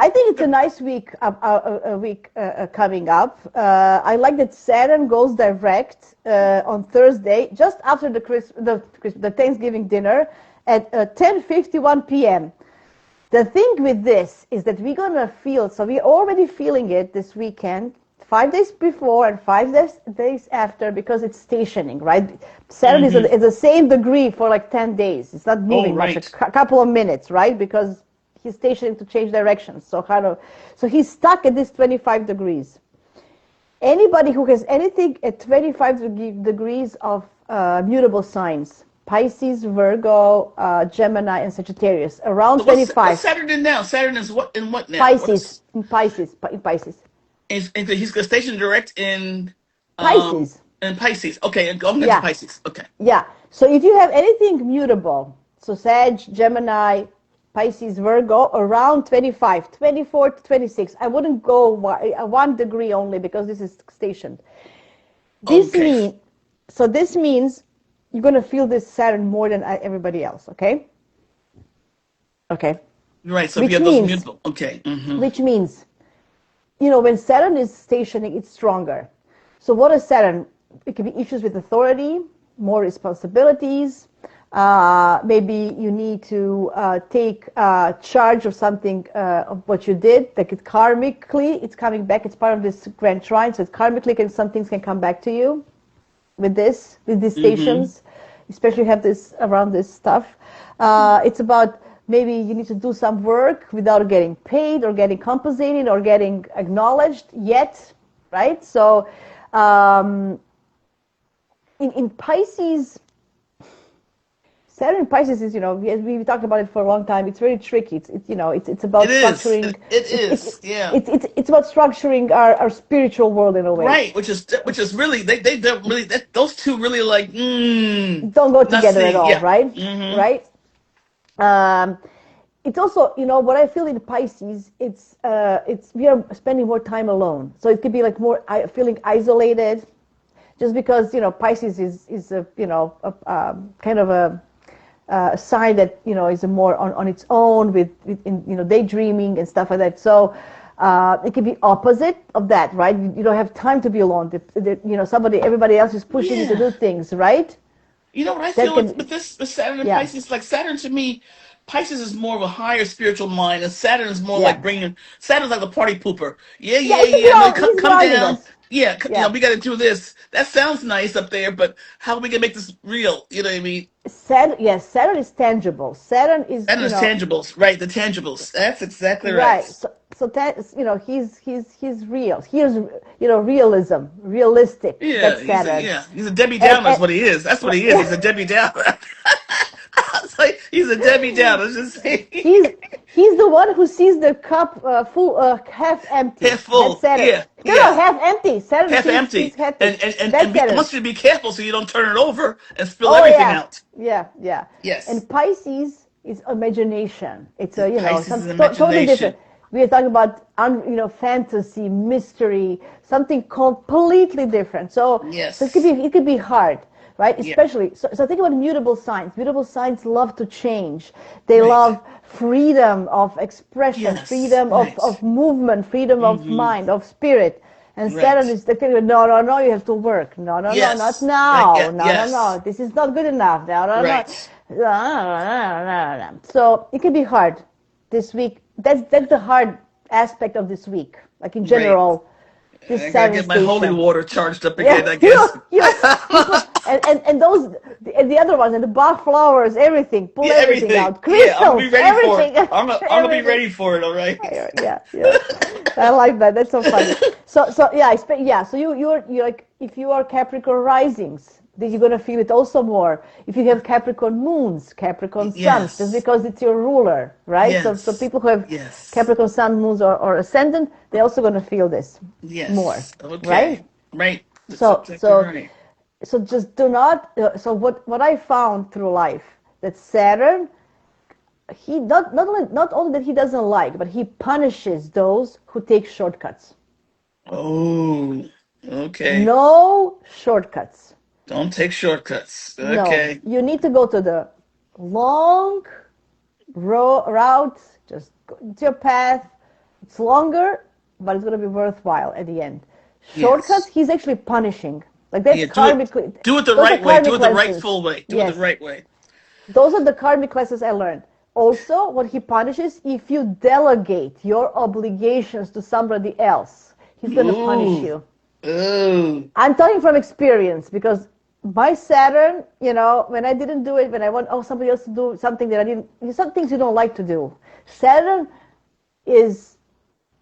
I think it's a nice week. A week coming up. I like that Saturn goes direct on Thursday, just after the Thanksgiving dinner at 10:51 p.m. The thing with this is that we're gonna feel. So we're already feeling it this weekend. 5 days before and 5 days after, because it's stationing, right? Saturn is Mm-hmm. at the same degree for like 10 days. It's not Oh, moving much, a right. couple of minutes, right? Because he's stationing to change directions. So he's stuck at this 25 degrees. Anybody who has anything at 25 degrees of mutable signs, Pisces, Virgo, Gemini, and Sagittarius, around So what's 25. Saturn in now? Saturn is what now? What Pisces, is in Pisces. he's stationed direct Pisces. in Pisces. Okay, and going into Yeah. Pisces. Okay. Yeah. So if you have anything mutable, so Sag, Gemini, Pisces, Virgo, around 25, 24 to 26. I wouldn't go 1 degree only because this is stationed. This Okay. mean, so this means you're going to feel this Saturn more than everybody else, okay? Okay. Right. So if you Which have those means, mutable. Okay. Mm-hmm. which means, when Saturn is stationing, it's stronger. So what is Saturn? It can be issues with authority, more responsibilities. Maybe you need to take charge of something of what you did. Like karmically, it's coming back. It's part of this grand trine. So it's karmically, some things can come back to you with these Mm-hmm. stations, especially have this around this stuff. It's about maybe you need to do some work without getting paid or getting compensated or getting acknowledged yet, right? So in Pisces, Saturn in Pisces is, we talked about it for a long time. It's very tricky. It's about It is. structuring. It is. Yeah. It's about structuring our spiritual world in a way. Right, which is really they don't really those two really like Don't go not together at seeing all, yeah. right? Mm-hmm. Right? Um, it's also, what I feel in Pisces, it's we are spending more time alone. So it could be like more feeling isolated, just because Pisces is a kind of a sign that is more on its own with daydreaming and stuff like that. So it can be opposite of that, right? You don't have time to be alone. Everybody else is pushing you to do Yeah. things, right? You know what I That feel can, with Saturn and yeah, Pisces? Like Saturn to me, Pisces is more of a higher spiritual mind, and Saturn is more like yeah, bringing. Saturn's like a party pooper. Yeah, yeah. yeah, yeah. No, come, He's come grounding down. us. Yeah, Yeah. we got to do this. That sounds nice up there, but how are we gonna make this real? You know what I mean? Saturn, yes, Saturn is tangible. Saturn is, Saturn is tangibles, right? The tangibles. That's exactly right. right. So that, he's real. Here's, realism, realistic. Yeah, That's Saturn. he's a Debbie And, Downer. Is what he is. That's what he is. He's a Debbie Downer. It's like he's a Debbie Downer. Just saying. he's he's the one who sees the cup full, half empty. Half That's full. Saturn. Yeah, No, yeah. half empty. Saturn Half sees empty. empty. And That's I Saturn. want you to be careful so you don't turn it over and spill Oh everything yeah, out. yeah, yeah. Yes. And Pisces is imagination. It's Pisces is totally imagination. different. We are talking about fantasy, mystery, something completely different. So Yes. it could be hard, right? Yeah. Especially so think about mutable signs. Mutable signs love to change. They Right. love freedom of expression, Yes. freedom Right. of movement, freedom of Mm-hmm. mind, of spirit. And Right. Saturn is the kind of, no, no, no, you have to work. No, no, no, not Yes. Right. now. Yeah. No, no, Yes. no, this is not good enough. No, no, no. Right. So it can be hard this week. That's the hard aspect of this week. Like in Right. general, this I gotta Saturn get my holy station. water charged up Yeah, again, I guess. people, and those, and the other ones, and the Bach flowers, everything, pull Yeah, everything everything. out, Yeah, I'm gonna crystals, be ready for it. everything, I'm gonna be everything. ready for it. All right. Yeah, yeah. I like that. That's so funny. So yeah, yeah. So you're like, if you are Capricorn risings, then you're gonna feel it also more. If you have Capricorn moons, Capricorn suns, just Yes. because it's your ruler, right? So Yes. people who have Yes. Capricorn sun, moons, or ascendant, they're also gonna feel this more, Yes. right? Okay. Right. That's So exactly so right. so just do not. So what I found through life, that Saturn, he not only that he doesn't like, but he punishes those who take shortcuts. Oh. Okay. No shortcuts. Don't take shortcuts. No, Okay. you need to go to the long route. Just go to your path. It's longer, but it's going to be worthwhile at the end. Shortcuts, Yes. he's actually punishing. Like that's Yeah. karmic. Do it the Those are right way. Do karmic it the lessons. rightful way. Do it the Yes. right way. Those are the karmic lessons I learned. Also, what he punishes, if you delegate your obligations to somebody else, he's going to punish Ooh. you. Ooh. I'm talking from experience, because my Saturn, when I didn't do it, when I want somebody else to do something that I didn't, some things you don't like to do. Saturn is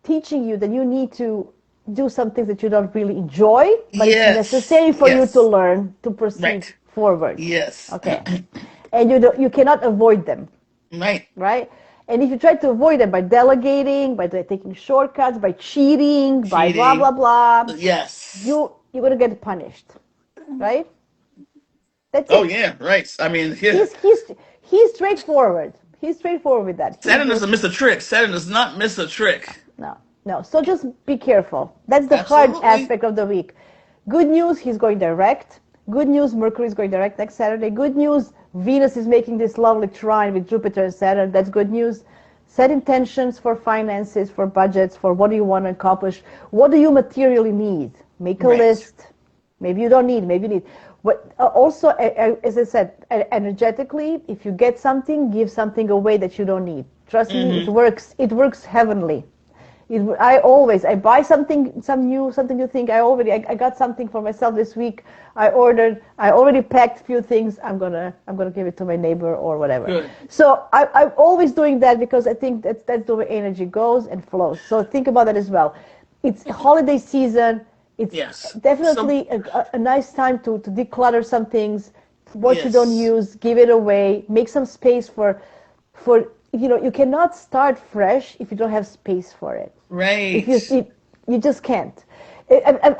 teaching you that you need to do some things that you don't really enjoy, but it's Yes. necessary for you to Yes. learn to proceed Right. forward. Yes. Okay. And you cannot avoid them, Right. right? And if you try to avoid them by delegating, by taking shortcuts, by cheating, by blah Cheating. blah blah, Yes. you're gonna get punished, right? That's Oh it. yeah. Right. I mean, yeah. He's straightforward. He's straightforward with that. Saturn doesn't miss a trick. Saturn does not miss a trick. No, no. So just be careful. That's the hard Absolutely. aspect of the week. Good news, he's going direct. Good news, Mercury is going direct next Saturday. Good news, Venus is making this lovely trine with Jupiter and Saturn. That's good news. Set intentions for finances, for budgets, for what do you want to accomplish. What do you materially need? Make a Right. list. Maybe you don't need, maybe you need. But also, as I said, energetically, if you get something, give something away that you don't need. Trust me, it works. It works heavenly. I buy something, something you think I got something for myself this week. I already packed a few things. I'm gonna give it to my neighbor or whatever. Good. So I'm always doing that, because I think that's the way energy goes and flows. So think about that as well. It's holiday season. It's Yes. definitely a nice time to declutter some things, What you don't Yes. use, give it away. Make some space for you cannot start fresh if you don't have space for it. If Right. you just can't.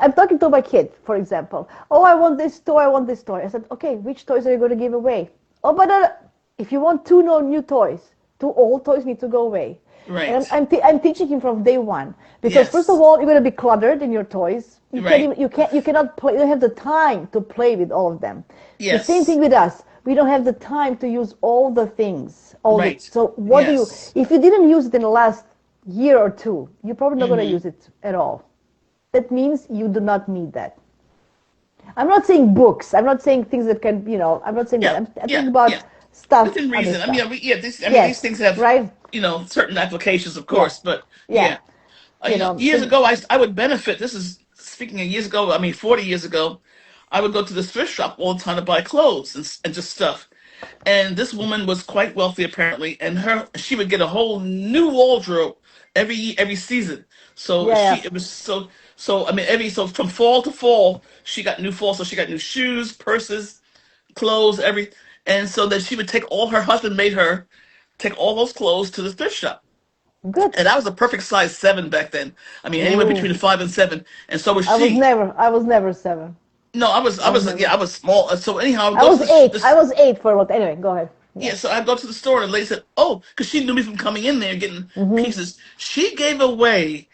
I'm talking to my kid, for example. Oh, I want this toy. I want this toy. I said, okay, which toys are you going to give away? Oh, but if you want two no new toys, two old toys need to go away. And Right. I'm teaching him from day one because first of Yes. all, you're going to be cluttered in your toys. Right. You cannot play. You don't have the time to play with all of them. The same Yes. thing with us. We don't have the time to use all the things. Right. So what do you? Yes. If you didn't use it in the last year or two, you're probably not going to Mm-hmm. use it at all. That means you do not need that. I'm not saying books. I'm not saying things that can, I'm not saying that. Yeah. I'm Yeah. thinking about Yeah. stuff, Within other reason. I stuff. mean, this. I mean, these Yes, things have, right? certain applications, of Yeah, course. But yeah. yeah, years So ago, I would benefit. This is speaking of years ago. I mean, 40 years ago, I would go to the thrift shop all the time to buy clothes and just stuff. And this woman was quite wealthy apparently, and she would get a whole new wardrobe every season. So yeah, yeah. it was so I mean every so from fall to fall she got new fall. So she got new shoes, purses, clothes, and so that she would take all her husband made her take all those clothes to the thrift shop. Good. And I was a perfect size 7 back then. I mean, anywhere Ooh, between 5 and 7, and so was she. I was never seven. No, I was never. I was small. So anyhow, I would I go to was eight. I this. was eight for a while. Anyway, go ahead. Yeah, Yeah. so I go to the store and the lady said, "Oh, because she knew me from coming in there and getting Mhm. pieces." She gave away.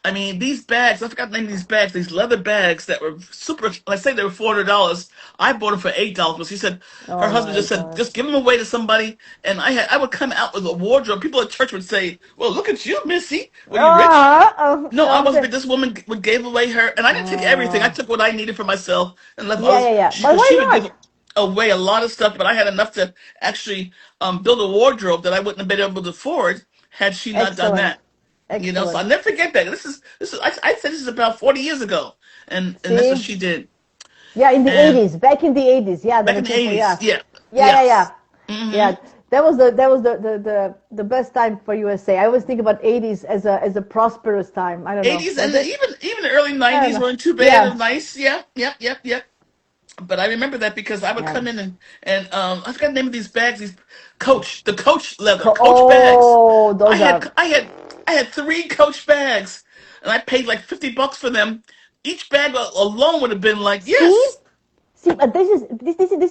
I mean, these bags. I forgot the name of these bags. These leather bags that were super. Let's say they were $400. I bought them for $8. But she said her Oh husband my just said, God. "Just give them away to somebody." And I would come out with a wardrobe. People at church would say, "Well, look at you, Missy. Were you rich?" No, I wasn't. But this woman would gave away her, and I didn't take everything. I uh, took what I needed for myself and left yeah, others. yeah, yeah. She But because why she would give not? away a lot of stuff, but I had enough to actually build a wardrobe that I wouldn't have been able to afford had she not done Excellent. that. So Excellent. I'll never forget that. This is. I said this is about 40 years ago, and that's what See? she did. Yeah, in the And 80s, back in the 80s. Yeah, the back in the 1940. '80s, Yeah. yeah, Yeah, yeah, yeah. yes, hmm Yeah. That was the best time for USA. I always think about 80s as a prosperous time. I don't know. '80s, Was and it? even the early I don't '90s know. weren't too bad. It Yeah. was nice. Yeah, yep, yep, yep. But I remember that because I would Yeah. come in and I forgot the name of these bags. The Coach leather, Coach bags. Oh, I those are. had I had I had 3 Coach bags, and I paid like $50 for them. Each bag alone would have been like See? yes. See, but this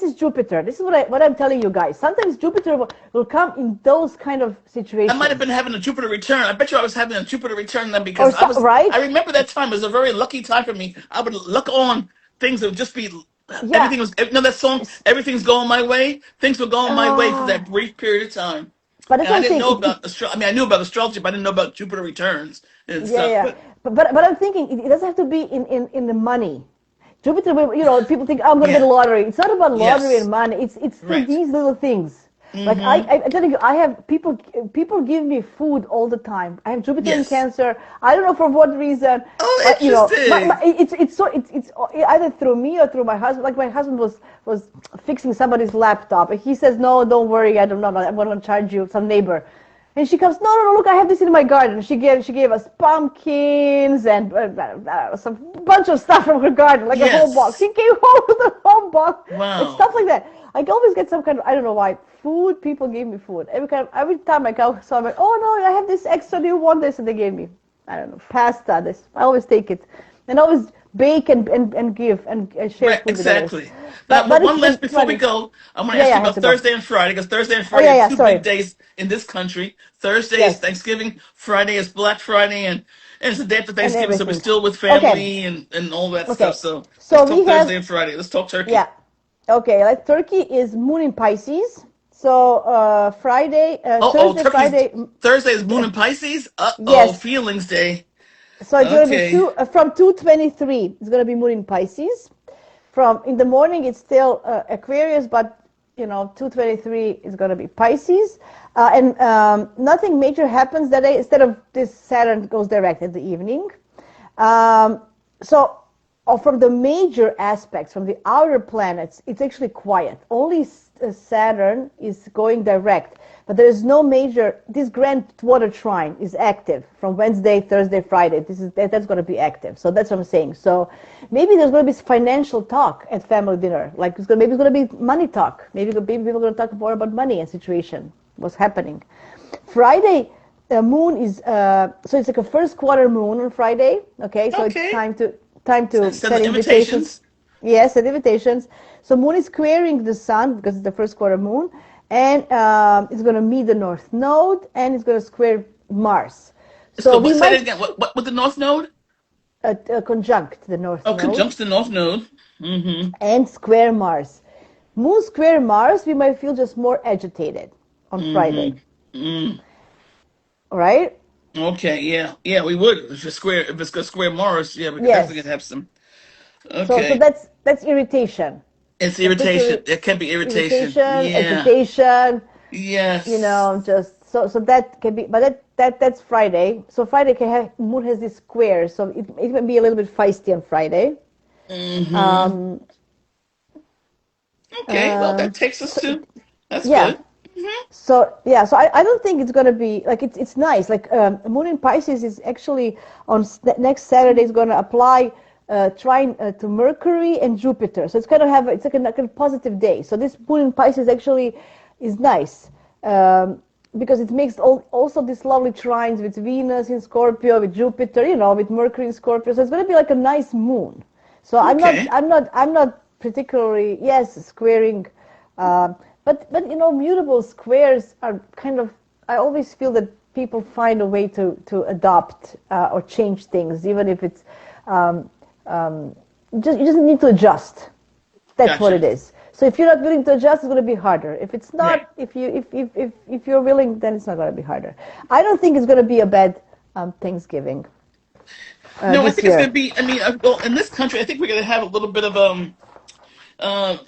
is Jupiter. This is what I'm telling you guys. Sometimes Jupiter will come in those kind of I might have situations. been having a Jupiter return. I bet you I was having a Jupiter return then Or because so, right? I remember that time was a very lucky time for me. I would look on things that would just be Yeah. everything was that song, everything's going my way. Things were going my way for Uh, that brief period of time. but that's And what I I'm didn't saying. know about I mean I knew about astrology, but I didn't know about Jupiter returns and Yeah, stuff. yeah. But But I'm thinking it doesn't have to be in the money. Jupiter, people think, oh, I'm going to get a yeah. lottery. It's not about lottery and Yes. money. It's through Right. these little things. Like Mm-hmm. I'm telling you, I have people give me food all the time. I have Jupiter in Yes. Cancer. I don't know for what reason, Oh, but interesting. it's either through me or through my husband. Like my husband was fixing somebody's laptop, and he says, no, don't worry, I'm going to charge you, some neighbor. And she comes, no, no, no, look, I have this in my garden. She gave us pumpkins and some bunch of stuff from her garden, like a whole box. Yes. She came home with a whole box and Wow. stuff like that. I always get some kind of, I don't know why, food. People give me food. Every time I go, so I'm like, oh no, I have this extra. Do you want this? And they gave me, I don't know, pasta. This I always take it, and I always bake and give and share Right, food with others. exactly. But But one last it's before we funny. go, I want to Yeah, ask yeah, you I have about to go. Thursday and Friday because Thursday and Oh Friday yeah, are yeah. two big Sorry. days in this country. Thursday is Yes, Thanksgiving, Friday is Black Friday, and it's the day after and Thanksgiving, so we're everything. still with Okay, family and all that stuff. okay. So let's So talk we have Thursday and Friday. Let's talk yeah. turkey. Okay, like Turkey is Moon in Pisces. So Oh, Thursday, turkey's Friday, Thursday is Moon in Pisces. Oh, yes. feelings day. So it's going to be Okay. from 2:23. It's going to be Moon in Pisces. From in the morning, it's still Aquarius, but 2:23 is going to be Pisces, and nothing major happens that day. Instead of this, Saturn goes direct in the evening. So from the major aspects, from the outer planets, it's actually quiet. Only Saturn is going direct, but there is no major. This grand water trine is active from Wednesday, Thursday, Friday. That's going to be active. So that's what I'm saying. So maybe there's going to be financial talk at family dinner. Like maybe it's going to be money talk. Maybe people are going to talk more about money and situation, what's happening. Friday, the moon is so it's like a first quarter moon on Friday. Okay, so it's time to send invitations. Yes, send invitations. So moon is squaring the sun because it's the first quarter moon, and it's going to meet the north node, and it's going to square Mars. So we say it again. What with the north node? Conjunct the north node. Conjunct the north node. Mm-hmm. And square Mars. Moon square Mars, we might feel just more agitated on Friday. Mm. All right? Okay, yeah, we would. If it's going to square Mars, yeah, we definitely gonna have some. Okay. So that's irritation. It's irritation. It can be irritation. Yeah. Agitation. Yes. Just so that can be, but that's Friday. So Friday moon has this square, so it can be a little bit feisty on Friday. Mm-hmm. Okay, well that takes us to that's good. Mm-hmm. So I don't think it's gonna be like it's nice. Like moon in Pisces is actually on next Saturday is gonna apply trine to Mercury and Jupiter. So it's gonna have it's like a positive day. So this moon in Pisces actually is nice because it makes also these lovely trines with Venus in Scorpio, with Jupiter, with Mercury in Scorpio. So it's gonna be like a nice moon. So I'm not particularly squaring. But mutable squares are kind of. I always feel that people find a way to adopt or change things, even if it's you just need to adjust. That's what it is. So if you're not willing to adjust, it's going to be harder. If it's not, if you're willing, then it's not going to be harder. I don't think it's going to be a bad Thanksgiving. No, I think it's going to be. I mean, well, in this country, I think we're going to have a little bit of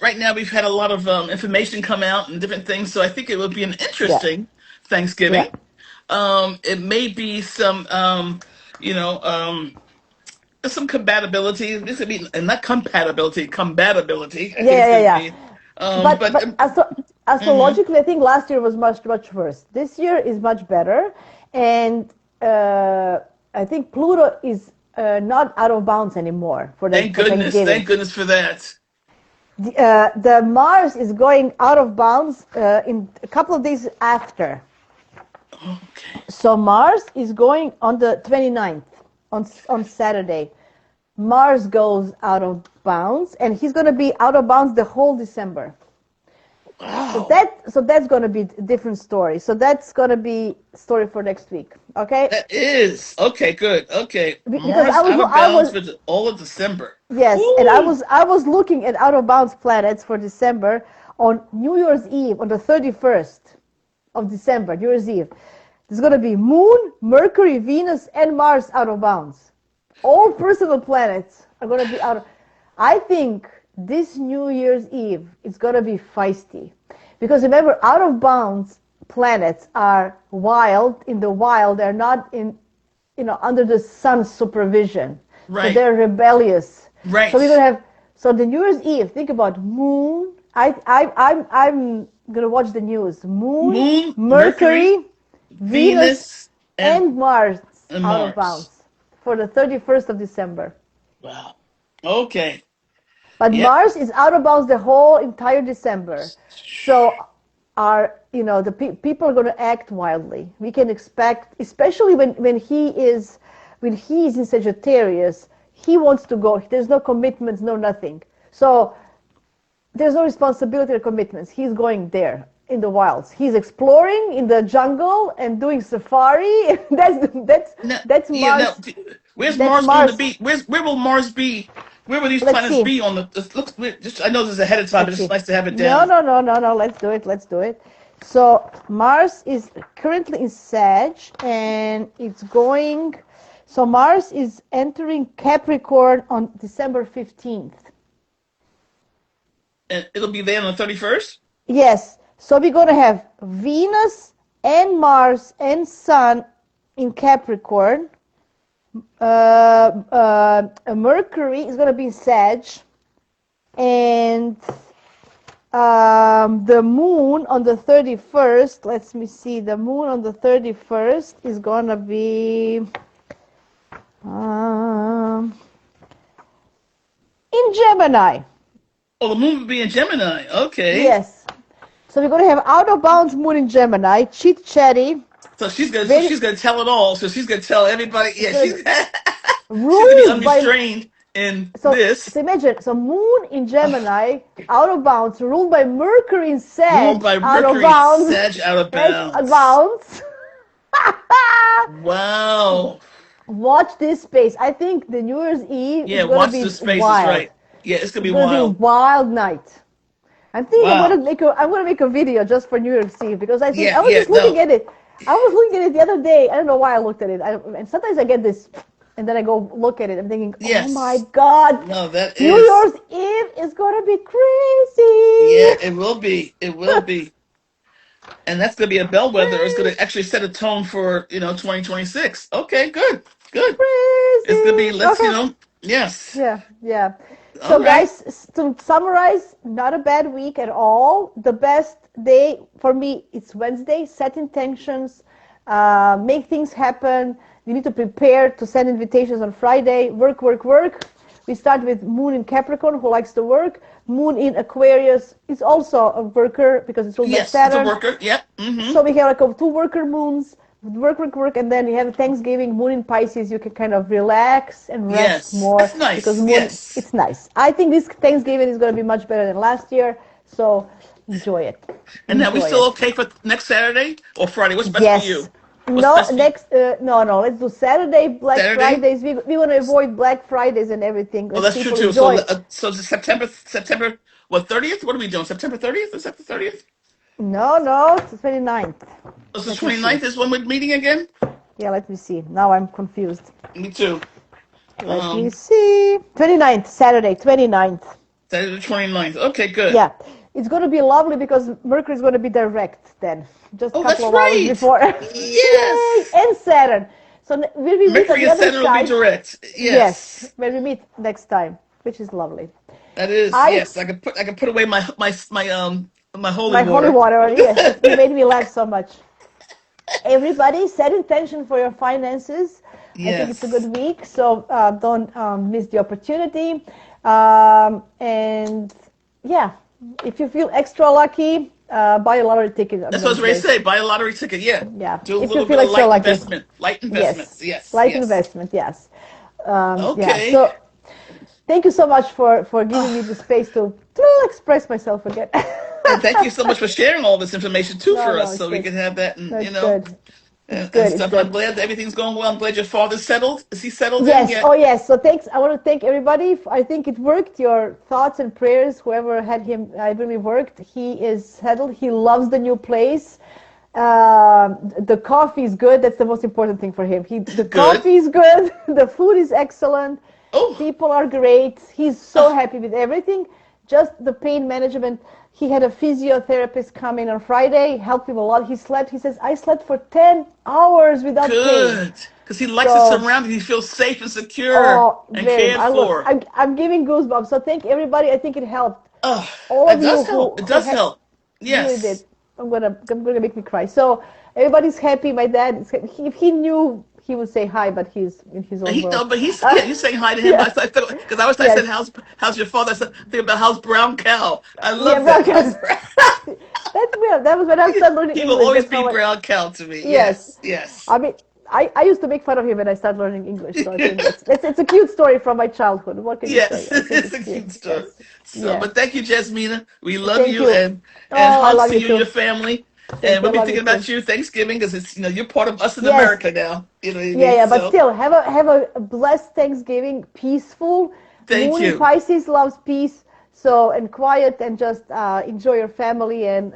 right now, we've had a lot of information come out and different things, so I think it would be an interesting Thanksgiving. It may be some, some compatibility. This would be not compatibility, compatibility. But astrologically, I think last year was much worse. This year is much better, and I think Pluto is not out of bounds anymore for Thank goodness for that. The Mars is going out of bounds in a couple of days after. Okay. So Mars is going on the 29th, on Saturday. Mars goes out of bounds, and he's going to be out of bounds the whole December. Wow. So that's going to be a different story. So that's going to be story for next week. Okay. That is okay. Good. Okay. Because I was for all of December. Yes, Ooh. And I was looking at out of bounds planets for December on New Year's Eve, on the 31st of December, New Year's Eve. There's going to be Moon, Mercury, Venus, and Mars out of bounds. All personal planets are going to be out of. I think this New Year's Eve is going to be feisty. Because remember, out of bounds planets are wild. In the wild, they're not under the sun's supervision. Right. So they're rebellious. Right. So we're going to have, the New Year's Eve, think about Moon. I'm going to watch the news. Moon, Mercury, Venus, and Mars out of bounds for the 31st of December. Wow. Okay. But Mars is out of bounds the whole entire December. So the people are going to act wildly. We can expect, especially when he is in Sagittarius, he wants to go. There's no commitments, no nothing. So there's no responsibility or commitments. He's going there in the wilds. He's exploring in the jungle and doing safari. That's Mars. Where's Mars going to be? Where will Mars be? Where will these planets be on the? I know this is ahead of time, but it's nice to have it down. No. Let's do it. So Mars is currently in Sag, and it's going. So Mars is entering Capricorn on December 15th. And it'll be there on the 31st? Yes. So we're going to have Venus and Mars and Sun in Capricorn. Mercury is going to be in Sag. And The moon on the 31st, let me see, the moon on the 31st is gonna be in Gemini. Oh, the moon would be in Gemini. Okay. Yes. So we're gonna have out of bounds moon in Gemini, chit chatty. So she's gonna Very, tell it all. So she's gonna tell everybody. it's Yeah, gonna be she's gonna be ruled by unrestrained in so this. imagine moon in Gemini out of bounds, ruled by Mercury in Ruled Sag by out of Mercury, bounds, Sag out of right? Out of bounds. bounds. Wow. Watch this space. I think the New Year's Eve is Yeah, gonna watch be this space is wild. right. Yeah, it's gonna It's be gonna be a wild. wild night. I think Wow. I'm gonna make a video just for New Year's Eve because I think Yeah, I was yeah, just looking no. at it. I was looking at it the other day. I don't know why I looked at it. And sometimes I get this, and then I go look at it. I'm thinking, oh my Yes. God, No, that New is. Year's Eve is gonna be Yeah, crazy. it will be. It will be. And that's gonna be a bellwether. It's gonna Crazy, actually set a tone for, 2026. Okay, good. Good. It's gonna be, crazy. let's, Okay. yes. Yeah, yeah. All So, right. guys, to summarize, not a bad week at all. The best day for me it's Wednesday. Set intentions, make things happen. You need to prepare to send invitations on Friday. Work, work, work. We start with Moon in Capricorn, who likes to work. Moon in Aquarius is also a worker because it's ruled by Yes, it's a Saturn. worker. Yep. Mm-hmm. So we have like two worker moons, work, work, work, and then you have Thanksgiving, moon in Pisces. You can kind of relax and rest Yes. more That's because nice. moon, Yes. it's nice. I think this Thanksgiving is going to be much better than last year. So enjoy it. And now we Enjoy still it. okay for next Saturday or Friday? What's best for Yes. you? What's No, best for you? next, no. Let's do Saturday, Black Saturday? Fridays. We want to avoid Black Fridays and everything. Oh, Let that's true people too. So, enjoy. it's September, what, 30th? What are we doing? September 30th? Is that the 30th? No, it's the 29th. Oh, the Let me see. 29th is when we're meeting again? Yeah, let me see. Now I'm confused. Me too. Let me Um, see. 29th, Saturday, 29th. Saturday the 29th. Okay, good. Yeah, it's going to be lovely because Mercury is going to be direct then, just a Oh, couple that's of hours right. before. Yay! Yes. And Saturn. So when we meet on Mercury the and other Saturn will be side, direct. yes, Yes. when we meet next time, which is lovely. That is, I yes. I can put away my holy my holy water. water. Yes, you made me laugh so much. Everybody, set intention for your finances. I think it's a Yes. good week, so don't miss the opportunity. And yeah, if you feel extra lucky, buy a lottery ticket on That's what I was ready to Wednesday. say. Buy a lottery ticket. Yeah. Yeah, Do a if you little feel bit of extra light lucky. investment. Light investments. Yes, Yes. light Yes. investment. Yes. Yeah. Okay. So thank you so much for giving me the space to express myself again. And thank you so much for sharing all this information too for No, us, it's so we good. can have that No, and it's good. It's and good. It's stuff. And I'm good. glad that everything's going well. I'm glad your father's settled. Is he settled in Yes. yet? Oh, yes. So thanks. I want to thank everybody. I think it worked. Your thoughts and prayers, whoever had him, I really worked. He is settled. He loves the new place. The coffee is good. That's the most important thing for him. The Good. coffee is good. The food is excellent. Oh, People are great. He's so oh, happy with everything. Just the pain management. He had a physiotherapist come in on Friday, helped him a lot. He slept. He says, I slept for 10 hours without pain. good. Because he likes his So, surroundings. He feels safe and secure oh, and very. cared I look. for. I'm giving goosebumps. So thank everybody. I think it helped. Oh, All it of you does help. It who does had help. really did. Yes. I'm gonna make me cry. So everybody's happy. My dad is happy. If he knew, he would say hi, but he's in his own He world. no, but he's yeah. You saying hi to him. I Yeah. thought because I said Yes. how's your father? I said think about how's brown cow. I Yeah, love that. How's broadcast. brown? That's weird. That was when I started learning He will English. always That's be how I. brown cow to me. Yes. Yes. Yes. I mean, I used to make fun of him when I started learning English. So I think that's it's a cute story from my childhood. What can you say? Yes, I think it's it's a cute. cute story. Yes. So, Yeah. but thank you, Jasmina. We love Thank you, you. and Oh, I hugs love to you you and your too. family. And Thank you. we'll I be love you thinking too. about you Thanksgiving because it's you're part of us in Yes. America now. You know what I Yeah, mean? yeah, but So still, have a blessed Thanksgiving, peaceful. thank Moon in you. Pisces loves peace, so and quiet, and just enjoy your family and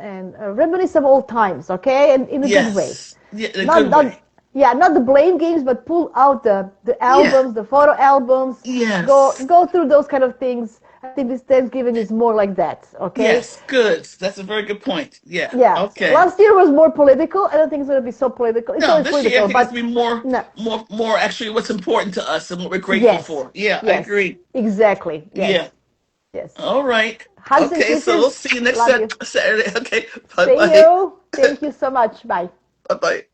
reminisce of old times, okay, and in a good way. Yes, yeah, in a Not good not way. yeah, not the blame games, but pull out the Yeah. albums, the photo albums. Go Yes. go through those kind of things. I think this Thanksgiving is more like that, okay? Yes. Good. That's a very good point. Yeah. Yeah. Okay. Last year was more political. I don't think it's going to be so political. It's No, always this year I political, think it's but gonna be more, no. more, more. Actually, what's important to us and what we're grateful Yes, for. Yeah, I yes, agree. exactly, Yeah. yes. Yes. All right. Hugs and Okay, so we'll kisses. see you next Love you. Saturday. Okay, bye See bye. you. Thank you so much. Bye. Bye bye.